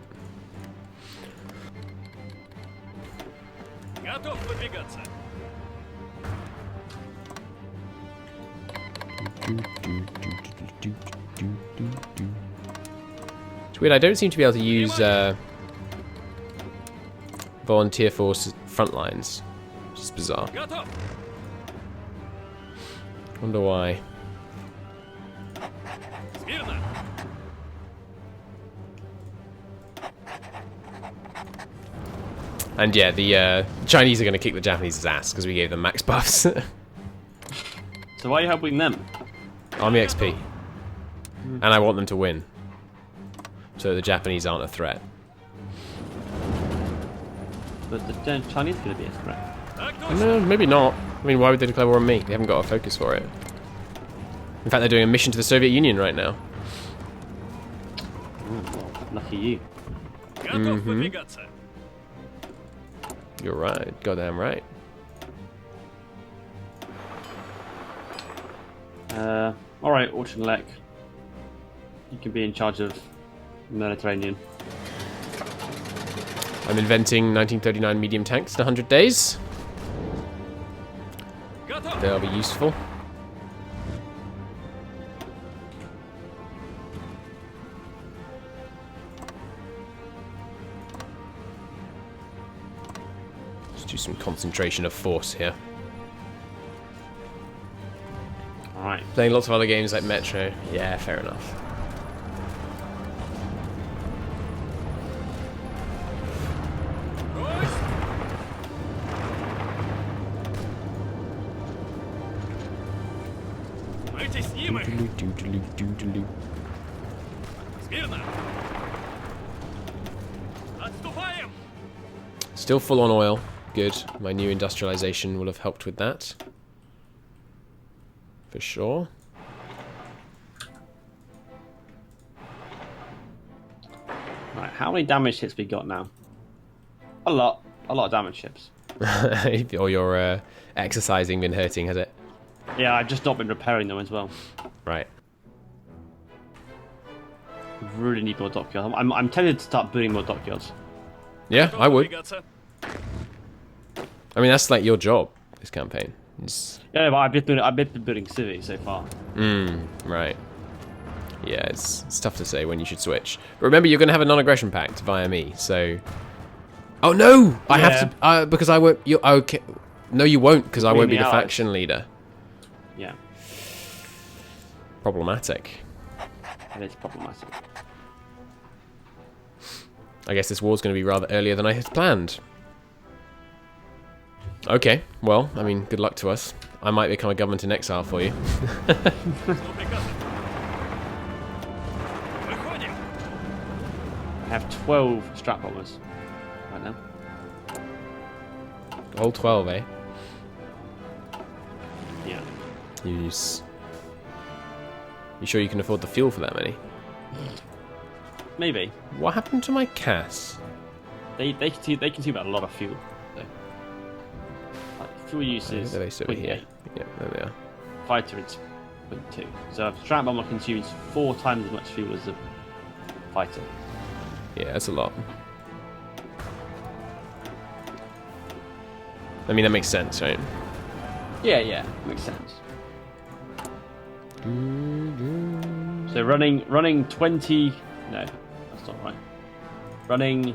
It's weird, I don't seem to be able to use volunteer force front lines, which is bizarre. Wonder why. And yeah, the Chinese are going to kick the Japanese' ass because we gave them max buffs. So why are you helping them? Army XP. And I want them to win. So the Japanese aren't a threat. But the Chinese are going to be a threat. No, maybe not. I mean, why would they declare war on me? They haven't got a focus for it. In fact, they're doing a mission to the Soviet Union right now. Oh, lucky you. You're right. Goddamn right. Alright, Auchinleck. You can be in charge of the Mediterranean. I'm inventing 1939 medium tanks in 100 days. They'll be useful. Let's do some concentration of force here. Alright. Playing lots of other games like Metro. Yeah, fair enough. Давайте снимем их. Doodaloo. Смирно. Отступаем. Still full on oil. Good. My new industrialization will have helped with that. For sure. Right, how many damage hits we got now? A lot of damage hits. Or your exercising been hurting, has it? Yeah, I've just not been repairing them as well. Right. Really need more dockyards. I'm tempted to start building more dockyards. Yeah, I would. Двигаться. I mean, that's like your job, this campaign. Yeah, but I've been building cities so far. Right. Yeah, it's tough to say when you should switch. But remember, you're going to have a non-aggression pact via me, so... Oh, no! I have to... because I won't... You're, okay. No, you won't, because I won't be the faction leader. Yeah. Problematic. That is problematic. I guess this war's going to be rather earlier than I had planned. Okay, well, I mean, good luck to us. I might become a government in exile for you. Что приказано? Выходим. I have 12 strat bombers right now. All 12, eh? Yeah. You sure you can afford the fuel for that many? Maybe. What happened to my CAS? They consume a lot of fuel. So. Like, fuel use is They're based over 0.8. here. Yeah, there they are. Fighter is 0.2. So a strat bomber consumes 4 times as much fuel as a fighter. Yeah, that's a lot. I mean, that makes sense, right? Yeah, makes sense. So running 20. No, that's not right. Running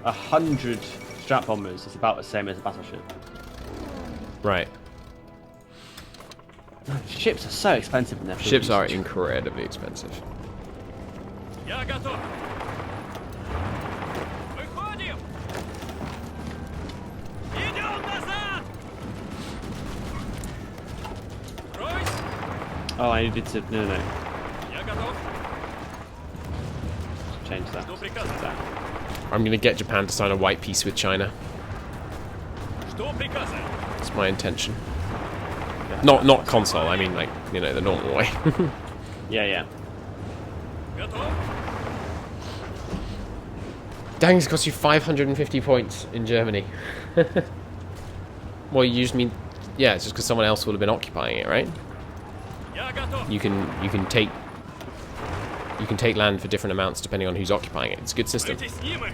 100 strat bombers is about the same as a battleship. Right. Ships are so expensive in their fuel Ships are usage. incredibly expensive. Я готов. Выходим. Идем назад. Брось. Oh, I needed to. No. Я готов. Change that. Что приказано? I'm going to get Japan to sign a white peace with China. Что приказано? That's my intention. Not console, I mean, like, you know, the normal way. Yeah. Готов. Dang, it's cost you 550 points in Germany. Well, you just mean... Yeah, it's just because someone else would have been occupying it, right? Я готов. You can take land for different amounts depending on who's occupying it. It's a good system. Давайте снимем их.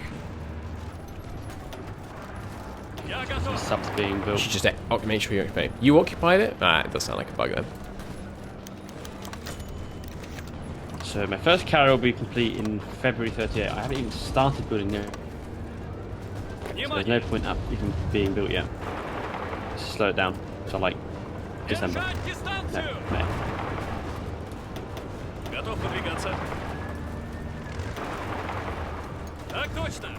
Я готов. Subs being You built. should just make sure you occupy it. You occupied it? Ah, it does sound like a bug then. So my first carrier will be complete in February 38. I haven't even started building now. So there's no Внимание. point up even being built yet. Just slow it down. So like December. Держать No, дистанцию. May. Готов выдвигаться. Так точно.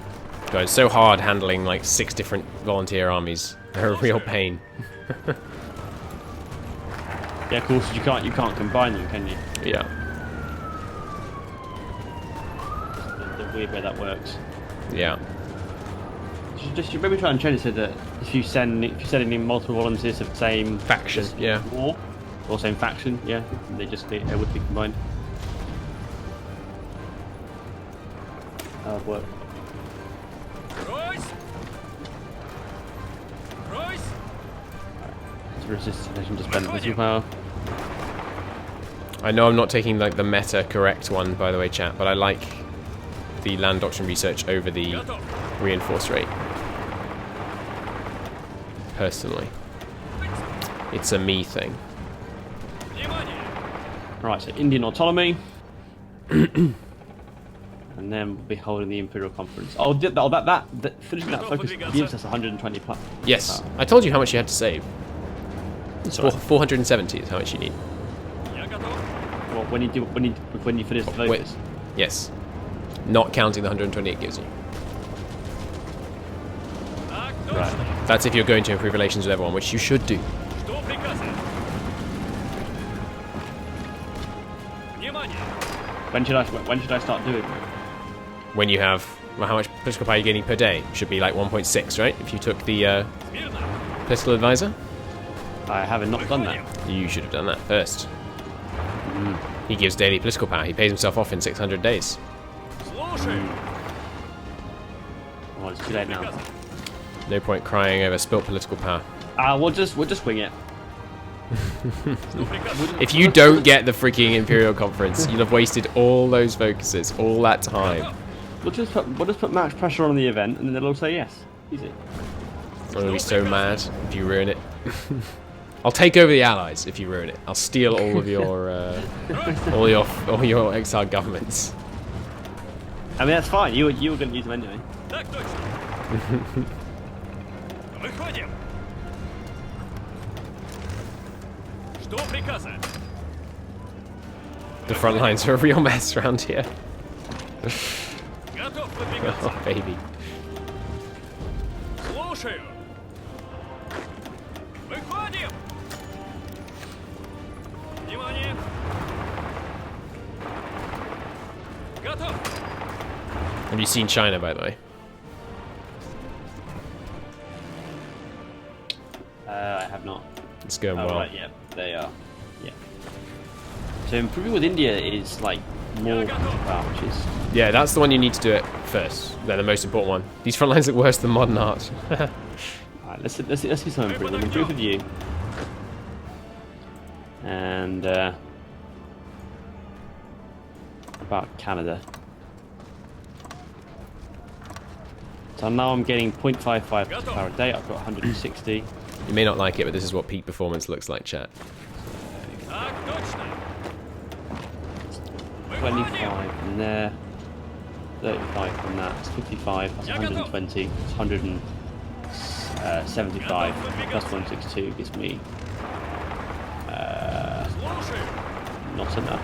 God, it's so hard handling like 6 different volunteer armies. They're a real pain. Yeah, of course you can't combine them, can you? Yeah. The weird way that works. Yeah. You maybe try and change it so that if you send in multiple volunteers of the same Faction, yeah. war or same faction, yeah, they would be combined. That would work. Брось. Брось. To resist invasion, just spend missile power. I know I'm not taking like the meta correct one, by the way, chat, but I like the land doctrine research over the Готов. reinforce rate. Personally. It's a me thing. Внимание. Right, so Indian autonomy. And then we'll be holding the Imperial Conference. That finishing that focus gives us 120 plus. Yes, I told you how much you had to save. That's Four- right. 470 is how much you need. Я готов. Well, when you finish the Wait, focus. yes. Not counting the 120 it gives you. Так Right. точно. That's if you're going to improve relations with everyone, which you should do. Что приказано? Внимание! When should I start doing that? When you have, well, how much political power are you getting per day? Should be like 1.6, right? If you took the Смирно! political advisor, I haven't not done that. you should have done that first. He gives daily political power. He pays himself off in 600 days. Слушаю! Oh, it's too late now. Приказы. No point crying over spilt political power. We'll just wing it. Жду приказа. If you don't get the freaking Imperial Conference, you'll have wasted all those focuses, all that time. We'll just put max pressure on the event, and then they'll all say yes. Easy. I'm gonna be so mad if you ruin it. I'll take over the Allies if you ruin it. I'll steal all of your, all your exiled governments. I mean that's fine. You were going to use them anyway. Так точно! Выходим! Жду приказа. The front lines are a real mess around here. Готов выдвигаться. Oh, baby. Слушаю. Выходим. Внимание. Готов. Have you seen China, by the way? I have not. It's going Oh well. right, yeah, they are. Yeah. So improving with India is like more power, which is Yeah, that's the one you need to do it first. They're the most important one. These front lines look worse than modern art. alright. Let's see some improvement. Improve with you. And about Canada. So now I'm getting 0.55 power a day. I've got 160. You may not like it, but this is what peak performance looks like, chat. Так точно. 25 from there. 35 from that. It's 55. That's 120. It's 175 plus 162 gives me Слушаю. not enough.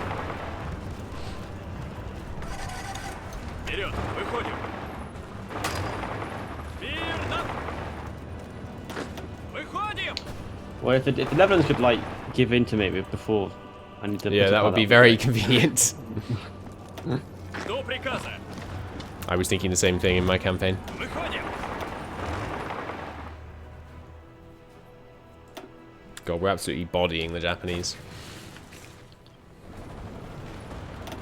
Вперед. Выходим. Мирно. Выходим. Well, if the Netherlands could like give in to me before I need to. Yeah, that would be very convenient. Жду приказа. I was thinking the same thing in my campaign. Выходим. God, we're absolutely bodying the Japanese.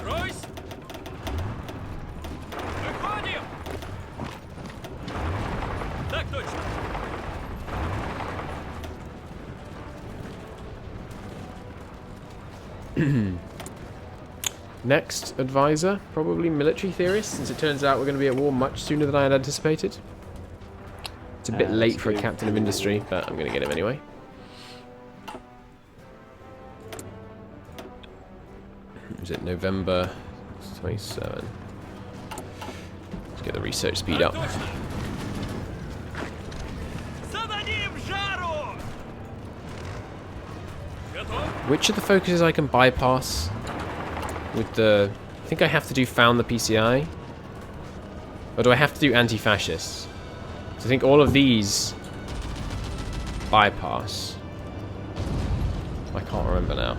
Брось. Выходим. Так точно. Next advisor, probably military theorist, since it turns out we're going to be at war much sooner than I had anticipated. It's a bit late for a captain of industry, but I'm going to get him anyway. Is it November 27? Let's get the research speed up. Так точно. Зададим жару. Готов. Which of the focuses I can bypass with the... I think I have to do found the PCI. Or do I have to do anti-fascists? So I think all of these bypass. I can't remember now.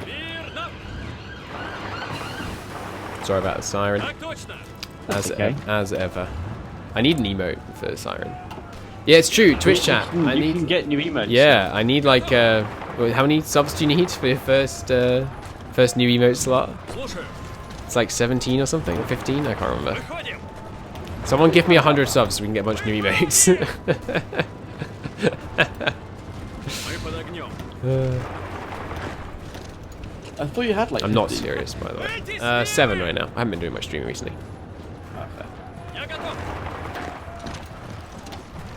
Мирно. Sorry about the siren. Так точно. As ever. I need an emote for the siren. Yeah, it's true. Twitch chat. I You need... can get new emotes. Yeah, I need like how many subs do you need for your first new emote slot? Слушаю. It's like 17 or something, or 15, I can't remember. Выходим. Someone give me 100 subs so we can get a bunch of new emotes. Мы под огнем. I thought you had like. I'm not 50. serious, by the way. 7 right now. I haven't been doing much streaming recently. Okay. Я готов.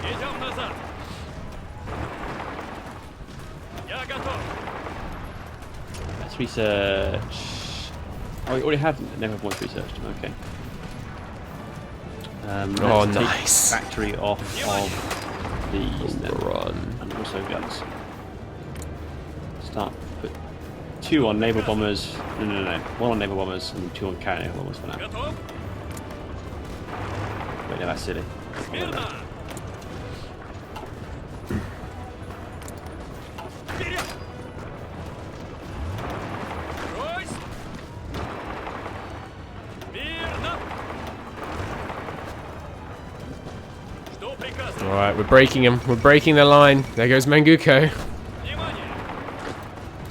Идем назад. Я готов. Let's research. Oh, we already have never once researched them. Okay. Oh, let's take nice. Factory off of these then, Run. and also guns. Start put 2 on naval bombers. No. 1 on naval bombers and 2 on carrier naval bombers for now. Готов. Wait, no, that's silly. Смирно. Вперед. we're breaking them. We're breaking their line. There goes Manguko.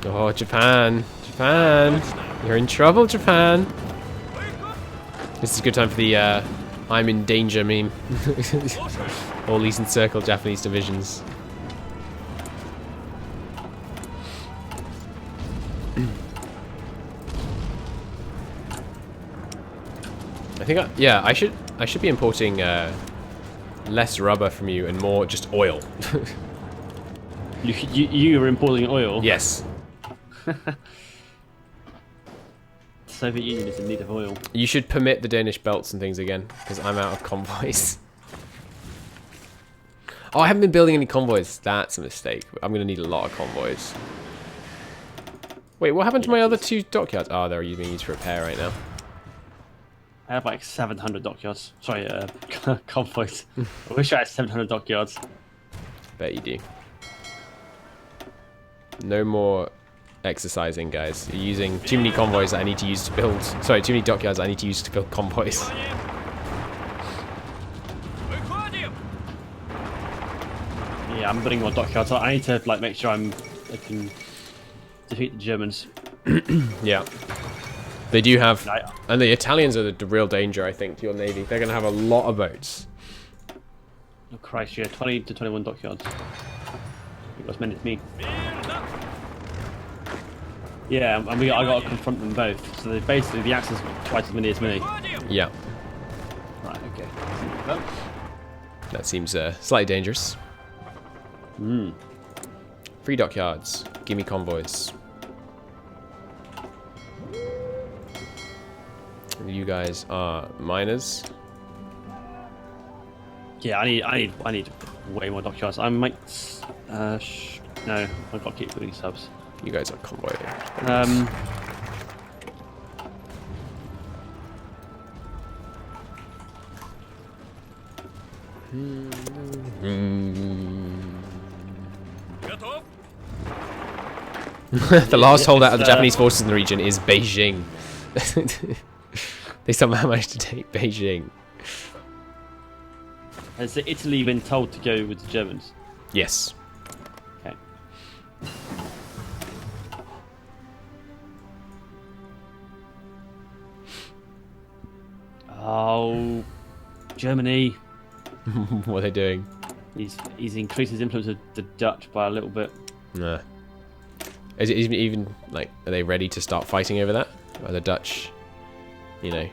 Oh, Japan. Japan. You're in trouble, Japan. This is a good time for the I'm in danger meme. All these encircled Japanese divisions. I think, I should be importing less rubber from you and more just oil. You are importing oil? Yes. The Soviet Union is in need of oil. You should permit the Danish belts and things again, because I'm out of convoys. Oh, I haven't been building any convoys. That's a mistake. I'm going to need a lot of convoys. Wait, what happened to my other 2 dockyards? Oh, they're being used for repair right now. I have like 700 dockyards. Sorry, convoys. I wish I had 700 dockyards. Bet you do. No more exercising, guys. You're using too many convoys that I need to use to build. Sorry, too many dockyards I need to use to build convoys. Yeah, I'm building more dockyards. I need to like make sure I can defeat the Germans. Yeah. They do have, and the Italians are the real danger, I think, to your navy. They're going to have a lot of boats. Oh Christ, yeah, 20 to 21 dockyards. You've got as many as me. Yeah, and I got to confront them both. So basically, the Axis are twice as many as me. Yeah. Right. Okay. That seems slightly dangerous. Hmm. 3 dockyards. Gimme convoys. You guys are miners. Yeah, I need way more dockyards. I might. No, I've got to keep building subs. You guys are convoy. The last holdout of the Japanese forces in the region is Beijing. They somehow managed to take Beijing. Has Italy been told to go with the Germans? Yes. Okay. Oh, Germany. What are they doing? He's increased his influence of the Dutch by a little bit. Nah. Is it even like, are they ready to start fighting over that? Are the Dutch, you know,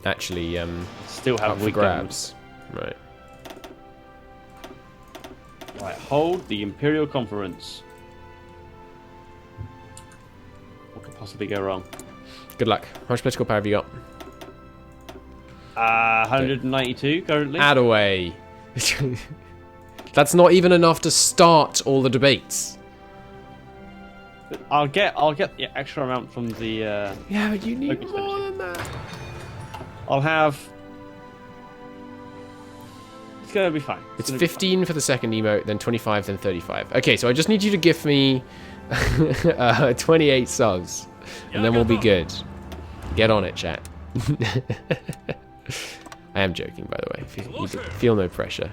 actually still have up for weak grabs? Right. Right, hold the Imperial Conference. What could possibly go wrong? Good luck. How much political power have you got? 192 currently. Addaway. That's not even enough to start all the debates. I'll get the extra amount from the. Yeah, but you need more than that. I'll have. It's gonna be fine. It's 15 for the second emote, then 25, then 35. Okay, so I just need you to give me 28 subs, and then we'll be good. Get on it, chat. I am joking, by the way. Feel no pressure.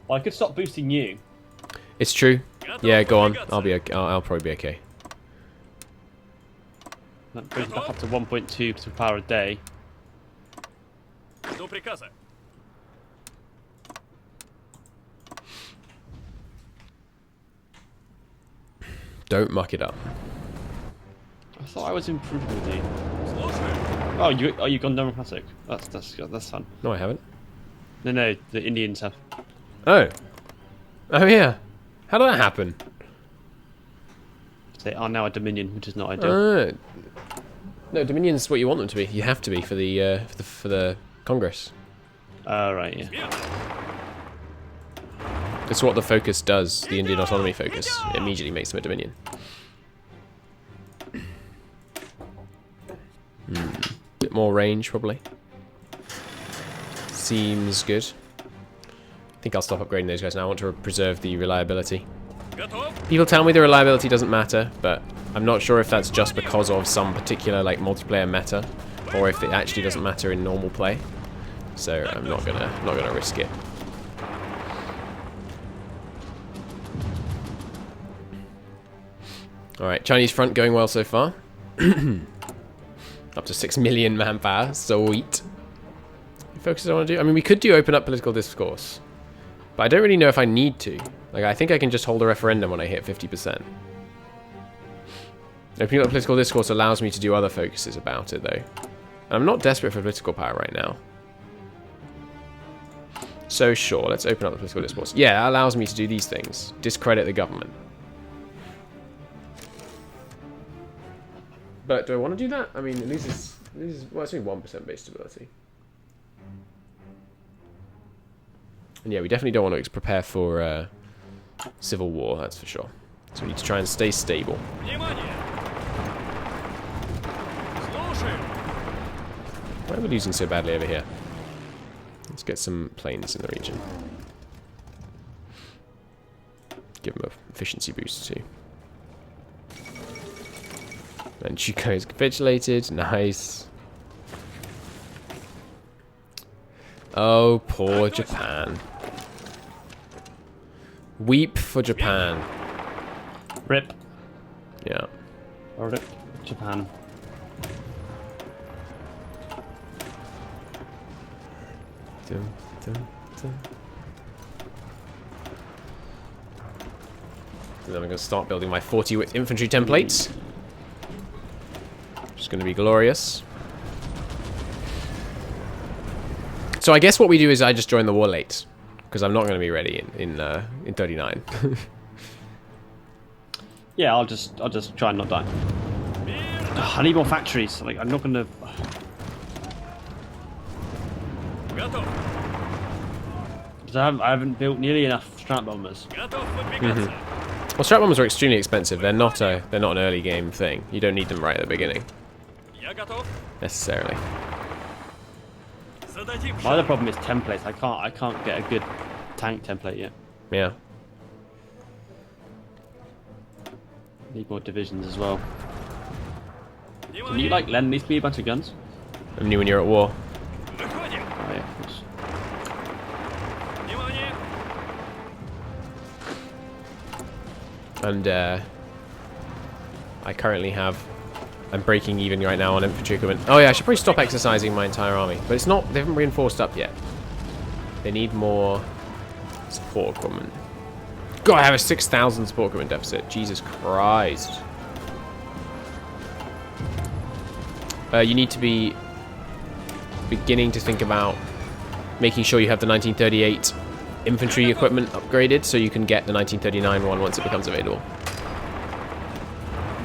Well, I could stop boosting you. It's true. Yeah, go on. I'll be okay. I'll probably be okay. That brings me back up to 1.2 per power a day. Don't muck it up. I thought I was improving with you. Oh, you've gone democratic. That's fun. No, I haven't. No, the Indians have. Oh. Oh yeah. How did that happen? They are now a Dominion, which is not ideal. No, Dominion's what you want them to be. You have to be for the Congress. Right, yeah. That's what the focus does. The Indian autonomy focus. It immediately makes them a Dominion. Bit more range, probably. Seems good. I think I'll stop upgrading those guys now. I want to preserve the reliability. People tell me the reliability doesn't matter, but I'm not sure if that's just because of some particular like multiplayer meta, or if it actually doesn't matter in normal play. so I'm not gonna risk it. All right, Chinese front going well so far. Up to 6 million manpower, sweet. Focuses I want to do. I mean, we could do open up political discourse, but I don't really know if I need to. Like, I think I can just hold a referendum when I hit 50%. Opening up political discourse allows me to do other focuses about it, though. I'm not desperate for political power right now. So sure, let's open up the political discourse. Yeah, that allows me to do these things. Discredit the government. But do I want to do that? I mean, this is well, it's only 1% base stability. And yeah, we definitely don't want to prepare for civil war, that's for sure. So we need to try and stay stable. Why are we losing so badly over here? Let's get some planes in the region. Give them an efficiency boost too. And Chuko is capitulated. Nice. Oh, poor Japan. Weep for Japan. Rip. Yeah. Or rip Japan. Dun, dun, dun. So then I'm going to start building my 40 width infantry templates. Which is going to be glorious. So I guess what we do is I just join the war late, because I'm not going to be ready in 39. Yeah, I'll just try and not die. Ugh, I need more factories. Like, I'm not going to. I haven't built nearly enough strat bombers. Well, strat bombers are extremely expensive. They're not an early game thing. You don't need them right at the beginning, necessarily. My other problem is templates. I can't get a good tank template yet. Yeah. Need more divisions as well. Can you like lend these me a bunch of guns? Only when you're at war. Oh yeah, of course. And I currently have. I'm breaking even right now on infantry equipment. Oh yeah, I should probably stop exercising my entire army, but it's not. They haven't reinforced up yet. They need more support equipment. God, I have a 6,000 support equipment deficit. Jesus Christ. You need to be beginning to think about making sure you have the 1938 infantry equipment upgraded so you can get the 1939 one once it becomes available.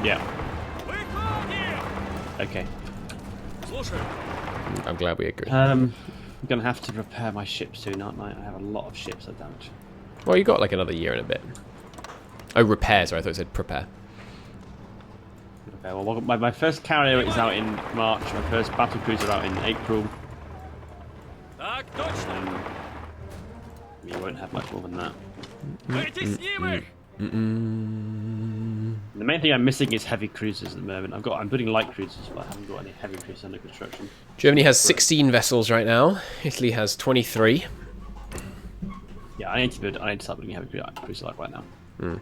Yeah. Okay. I'm glad we agree. I'm gonna have to repair my ships soon, aren't I? I have a lot of ships that damage. Well, you got like another year and a bit. Oh, repairs. I thought it said prepare. Okay, well, my first carrier is out in March. My first battle cruiser out in April. You won't have much more than that. The main thing I'm missing is heavy cruisers at the moment. I'm building light cruisers, but I haven't got any heavy cruisers under construction. Germany has 16 vessels right now. Italy has 23. Yeah, I need to start building heavy cruisers like right now. In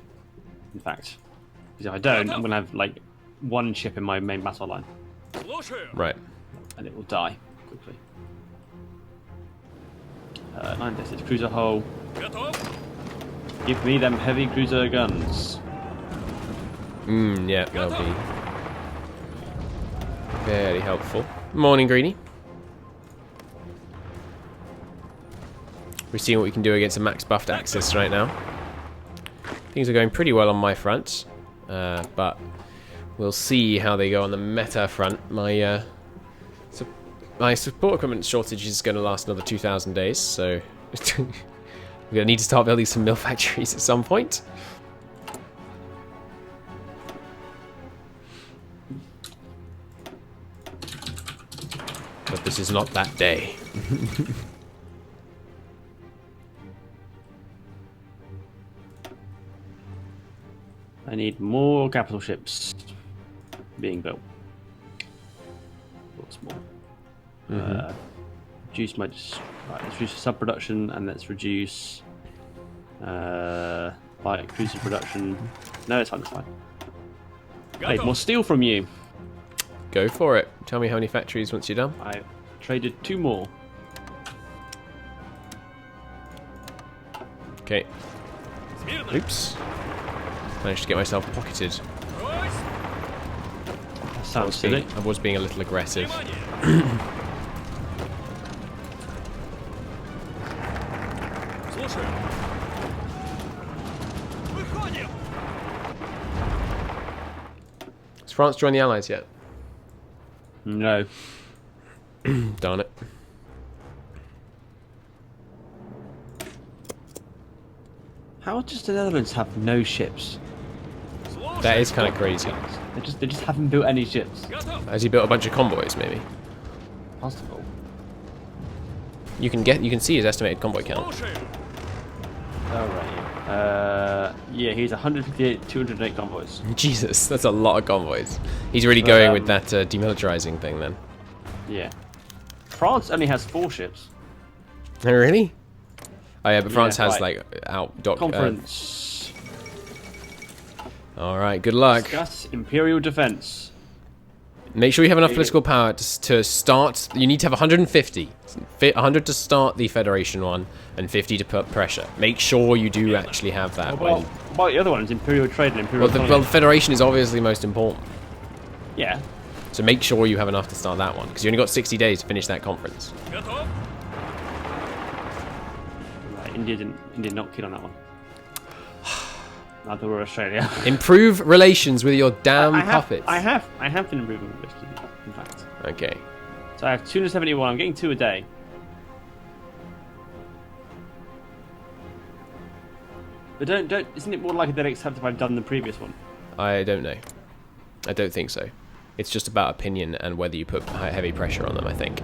fact, because if I don't, I'm gonna have like one ship in my main battle line. Right. And it will die quickly. 9-dested cruiser hull. Give me them heavy cruiser guns. Yeah, that'll be very helpful. Morning, Greeny. We're seeing what we can do against a max buffed Axis right now. Things are going pretty well on my front, but we'll see how they go on the meta front. My support equipment shortage is going to last another 2,000 days, so we're going to need to start building some mill factories at some point. But this is not that day. I need more capital ships being built. Lots more. reduce my right, let's reduce the sub production and let's reduce light cruiser production. No, it's fine, it's fine. I need more steel from you. Go for it. Tell me how many factories once you're done. I traded 2 more. Okay. Oops. Managed to get myself pocketed. That sounds silly. I was being a little aggressive. Has France joined the Allies yet? No. Darn it. How does the Netherlands have no ships? That is kind of crazy. They just haven't built any ships. Has he built a bunch of convoys, maybe? Possible. You can see his estimated convoy count. Oh right. Yeah, he's 158, 208 convoys. Jesus, that's a lot of convoys. He's really going with that demilitarizing thing then. Yeah. France only has 4 ships. Oh, really? Oh yeah, but France has right. like out dock. Conference. All right, good luck. Discuss Imperial defense. Make sure you have enough political power to start. You need to have 150. 100 to start the Federation one, and 50 to put pressure. Make sure you do actually have that. What about the other ones? Imperial trade and Imperial well, the Federation is obviously most important. Yeah. So make sure you have enough to start that one, because you only got 60 days to finish that conference. Right, India did not kid on that one. Neither were Australia. Improve relations with your damn puppets. I have been improving relations, in fact. Okay. So I have 271. I'm getting 2 a day. But don't. Isn't it more likely they'd accept if I've done the previous one? I don't know. I don't think so. It's just about opinion and whether you put heavy pressure on them, I think.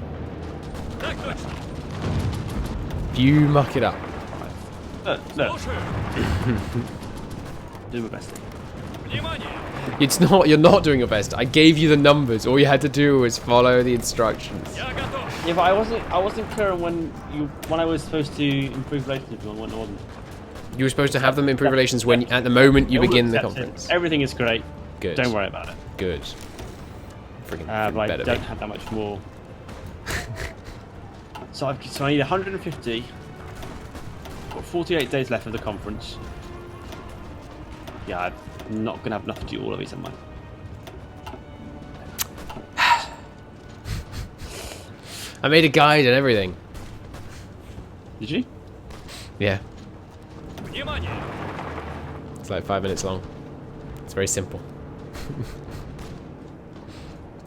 If you muck it up. Look. Do my best. It's not. You're not doing your best. I gave you the numbers. All you had to do was follow the instructions. Yeah, but I wasn't clear on when I was supposed to improve relations and when I wasn't. You were supposed to have them improve relations when at the moment you begin the conference. Everything is great. Good. Don't worry about it. Good. Freaking but I better don't be. have that much more. So I need 150. Got 48 days left of the conference. Yeah, I'm not gonna have enough to do all of these, am I? I made a guide and everything. Did you? Yeah. It's like 5 minutes long. It's very simple.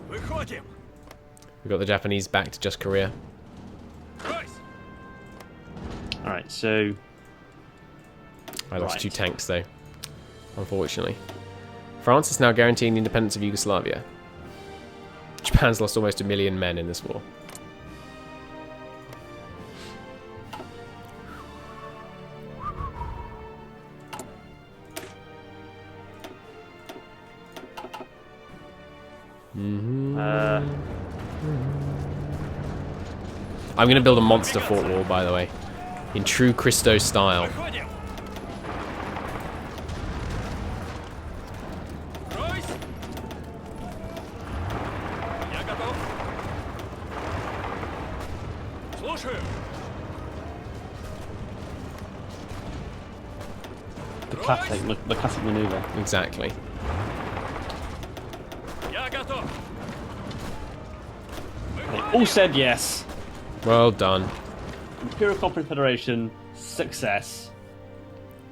We've got the Japanese back to just Korea. Alright, so... I lost 2 tanks though, unfortunately. France is now guaranteeing the independence of Yugoslavia. Japan's lost almost 1 million men in this war. I'm going to build a monster fort wall, by the way, in true Christo style. The classic maneuver. Exactly. They all said yes. Well done. Imperial Conference Federation, success.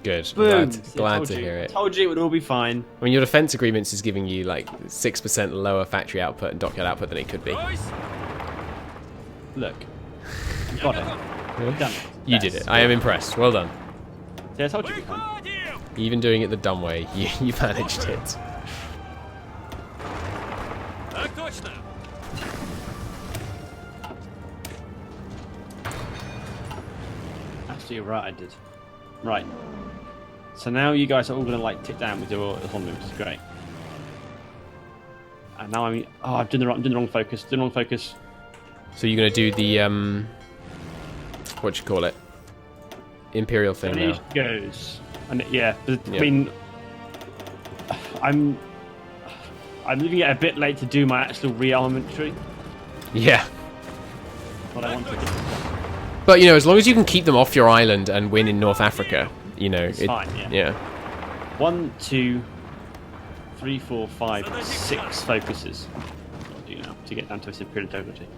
Good. Boom. Glad to hear it. Told you it would all be fine. I mean, your defense agreements is giving you like 6% lower factory output and dockyard output than it could be. Look. You got it. You've done it. You did it. I am impressed. Well done. See, I told you we can. Even doing it the dumb way, you managed it. Actually, you're right, I did. Right. So now you guys are all going to like tick down with your autonomy, which is great. And now I'm... Oh, I'm doing the wrong focus. Doing the wrong focus. So you're going to do the what you call it, imperial thing now. Goes, and yeah, I Yeah. mean, I'm leaving it a bit late to do my actual rearmament tree, Yeah. but I want to. But, you know, as long as you can keep them off your island and win in North Africa, you know, It's fine, yeah. Yeah. 1, 2, 3, 4, 5, 6 focuses. What do you know to get down to its imperial integrity?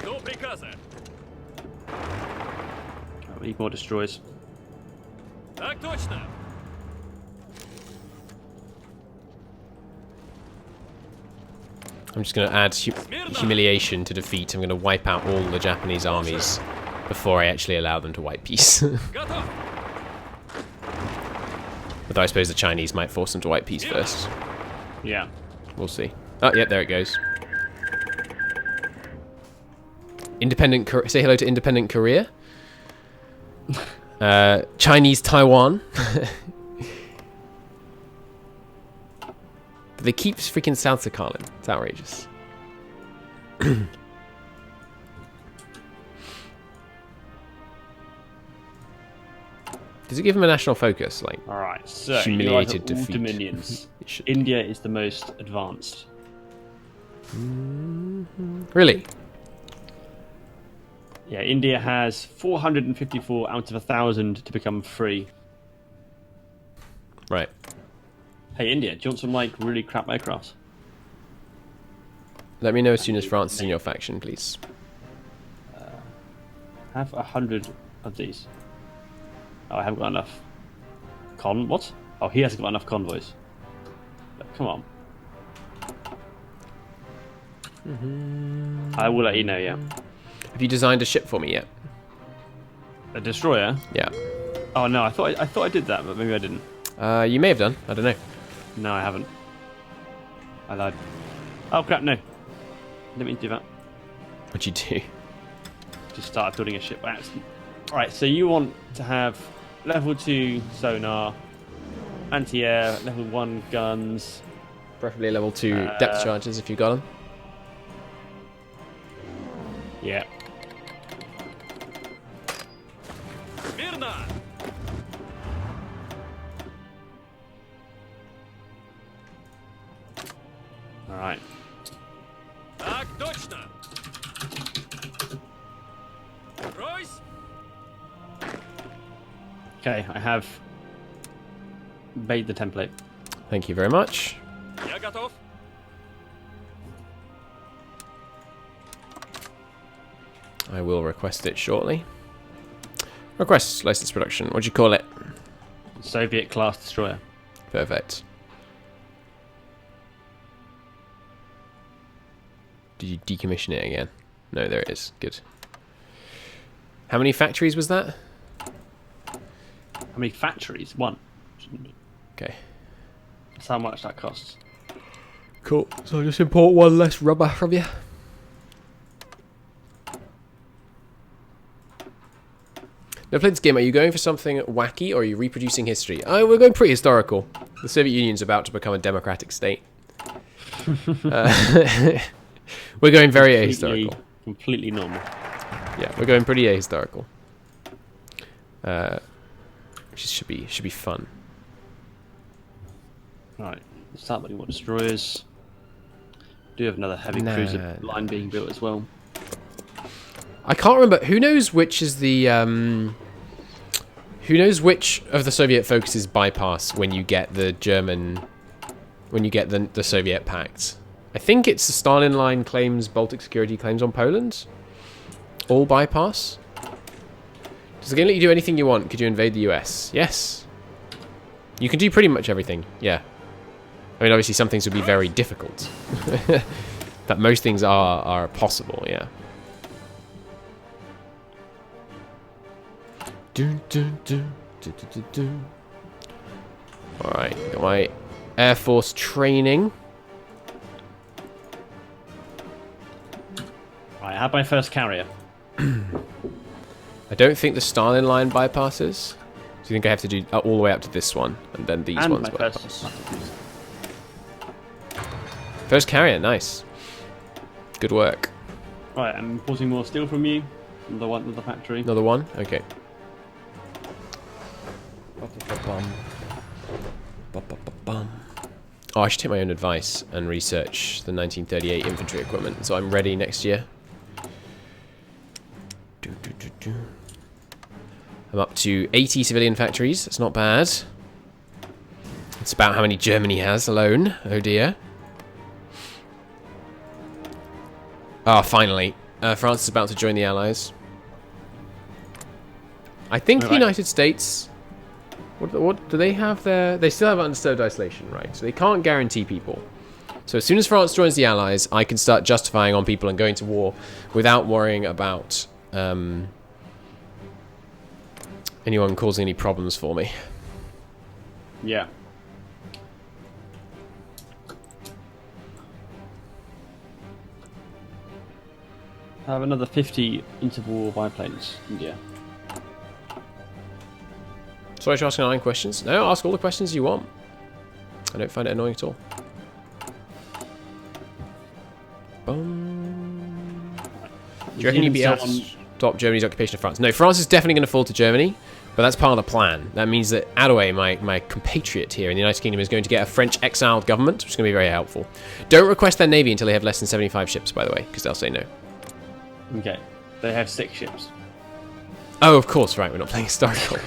До приказа. Oh, we need more destroyers. Так точно. I'm just going to add humiliation to defeat. I'm going to wipe out all the Japanese armies before I actually allow them to wipe peace. Готов. Although I suppose the Chinese might force them to wipe peace first. Yeah. We'll see. Oh, yeah, there it goes. Say hello to independent Korea. Chinese Taiwan. But they keep freaking South Sakhalin. It's outrageous. Does it give him a national focus? Like, Alright, so humiliated you guys are all defeat. dominions. It should- India is the most advanced. Really? Yeah, India has 454 out of 1,000 to become free. Right. Hey, India, do you want some, like, really crap aircrafts? Let me know as soon as France is in your faction, please. Have 100 of these. Oh, I haven't got enough. What? Oh, he hasn't got enough convoys. Come on. I will let you know, yeah. Have you designed a ship for me yet? A destroyer? Yeah. Oh no, I thought I did that, but maybe I didn't. You may have done. I don't know. No, I haven't. I lied. Oh crap, no. Didn't mean to do that. What'd you do? Just started building a ship by accident. Alright, so you want to have level 2 sonar, anti-air, level 1 guns. Preferably level 2 depth charges if you've got them. Yeah. Мирно. Alright. Так точно. Ройс. Okay, I have made the template. Thank you very much. Я готов. I will request it shortly. Request license production. What do you call it? Soviet class destroyer. Perfect. Did you decommission it again? No, there it is. Good. How many factories was that? How many factories? 1. Okay. That's how much that costs. Cool. So I'll just import one less rubber from you. Now, playing this game, are you going for something wacky or are you reproducing history? Oh, we're going pretty historical. The Soviet Union's about to become a democratic state. We're going very ahistorical. Completely normal. Yeah, we're going pretty ahistorical. Which should be fun. Right, let's start building more destroyers. Do have another heavy cruiser line being built as well. I can't remember. Who knows which is the who knows which of the Soviet focuses bypass when you get the German, when you get the Soviet pact? I think it's the Stalin line claims Baltic security claims on Poland. All bypass. Does the game let you do anything you want? Could you invade the US? Yes. You can do pretty much everything. Yeah. I mean, obviously some things would be very difficult. But most things are possible, yeah. Alright, got my Air Force training. Right, I have my first carrier. I don't think the Stalin line bypasses. Do you think I have to do all the way up to this one and then these And ones my bypass? first. First carrier, nice. Good work. Right, I'm importing more steel from you. Another factory. Another one? Okay. Oh, I should take my own advice and research the 1938 infantry equipment, so I'm ready next year. I'm up to 80 civilian factories. That's not bad. It's about how many Germany has alone. Oh dear. Ah, finally. France is about to join the Allies. I think the United States... What do they have there? They still have undisturbed isolation, right? So they can't guarantee people. So as soon as France joins the Allies, I can start justifying on people and going to war without worrying about anyone causing any problems for me. Yeah. I have another 50 interval biplanes, India. Sorry for asking 9 questions. No, ask all the questions you want. I don't find it annoying at all. Boom. Do you reckon you'd be able to stop Germany's occupation of France? No, France is definitely going to fall to Germany, but that's part of the plan. That means that Addaway, my compatriot here in the United Kingdom, is going to get a French exiled government, which is going to be very helpful. Don't request their navy until they have less than 75 ships, by the way, because they'll say no. Okay. They have 6 ships. Oh, of course, right, we're not playing historical.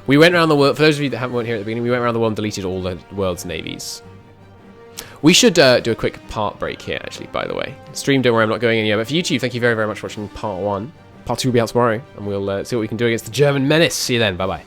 We went around the world, for those of you that weren't here at the beginning, we went around the world and deleted all the world's navies. We should do a quick part break here, actually, by the way. Stream, don't worry, I'm not going anywhere. But for YouTube, thank you very, very much for watching part 1. Part 2 will be out tomorrow, and we'll see what we can do against the German menace. See you then, bye-bye.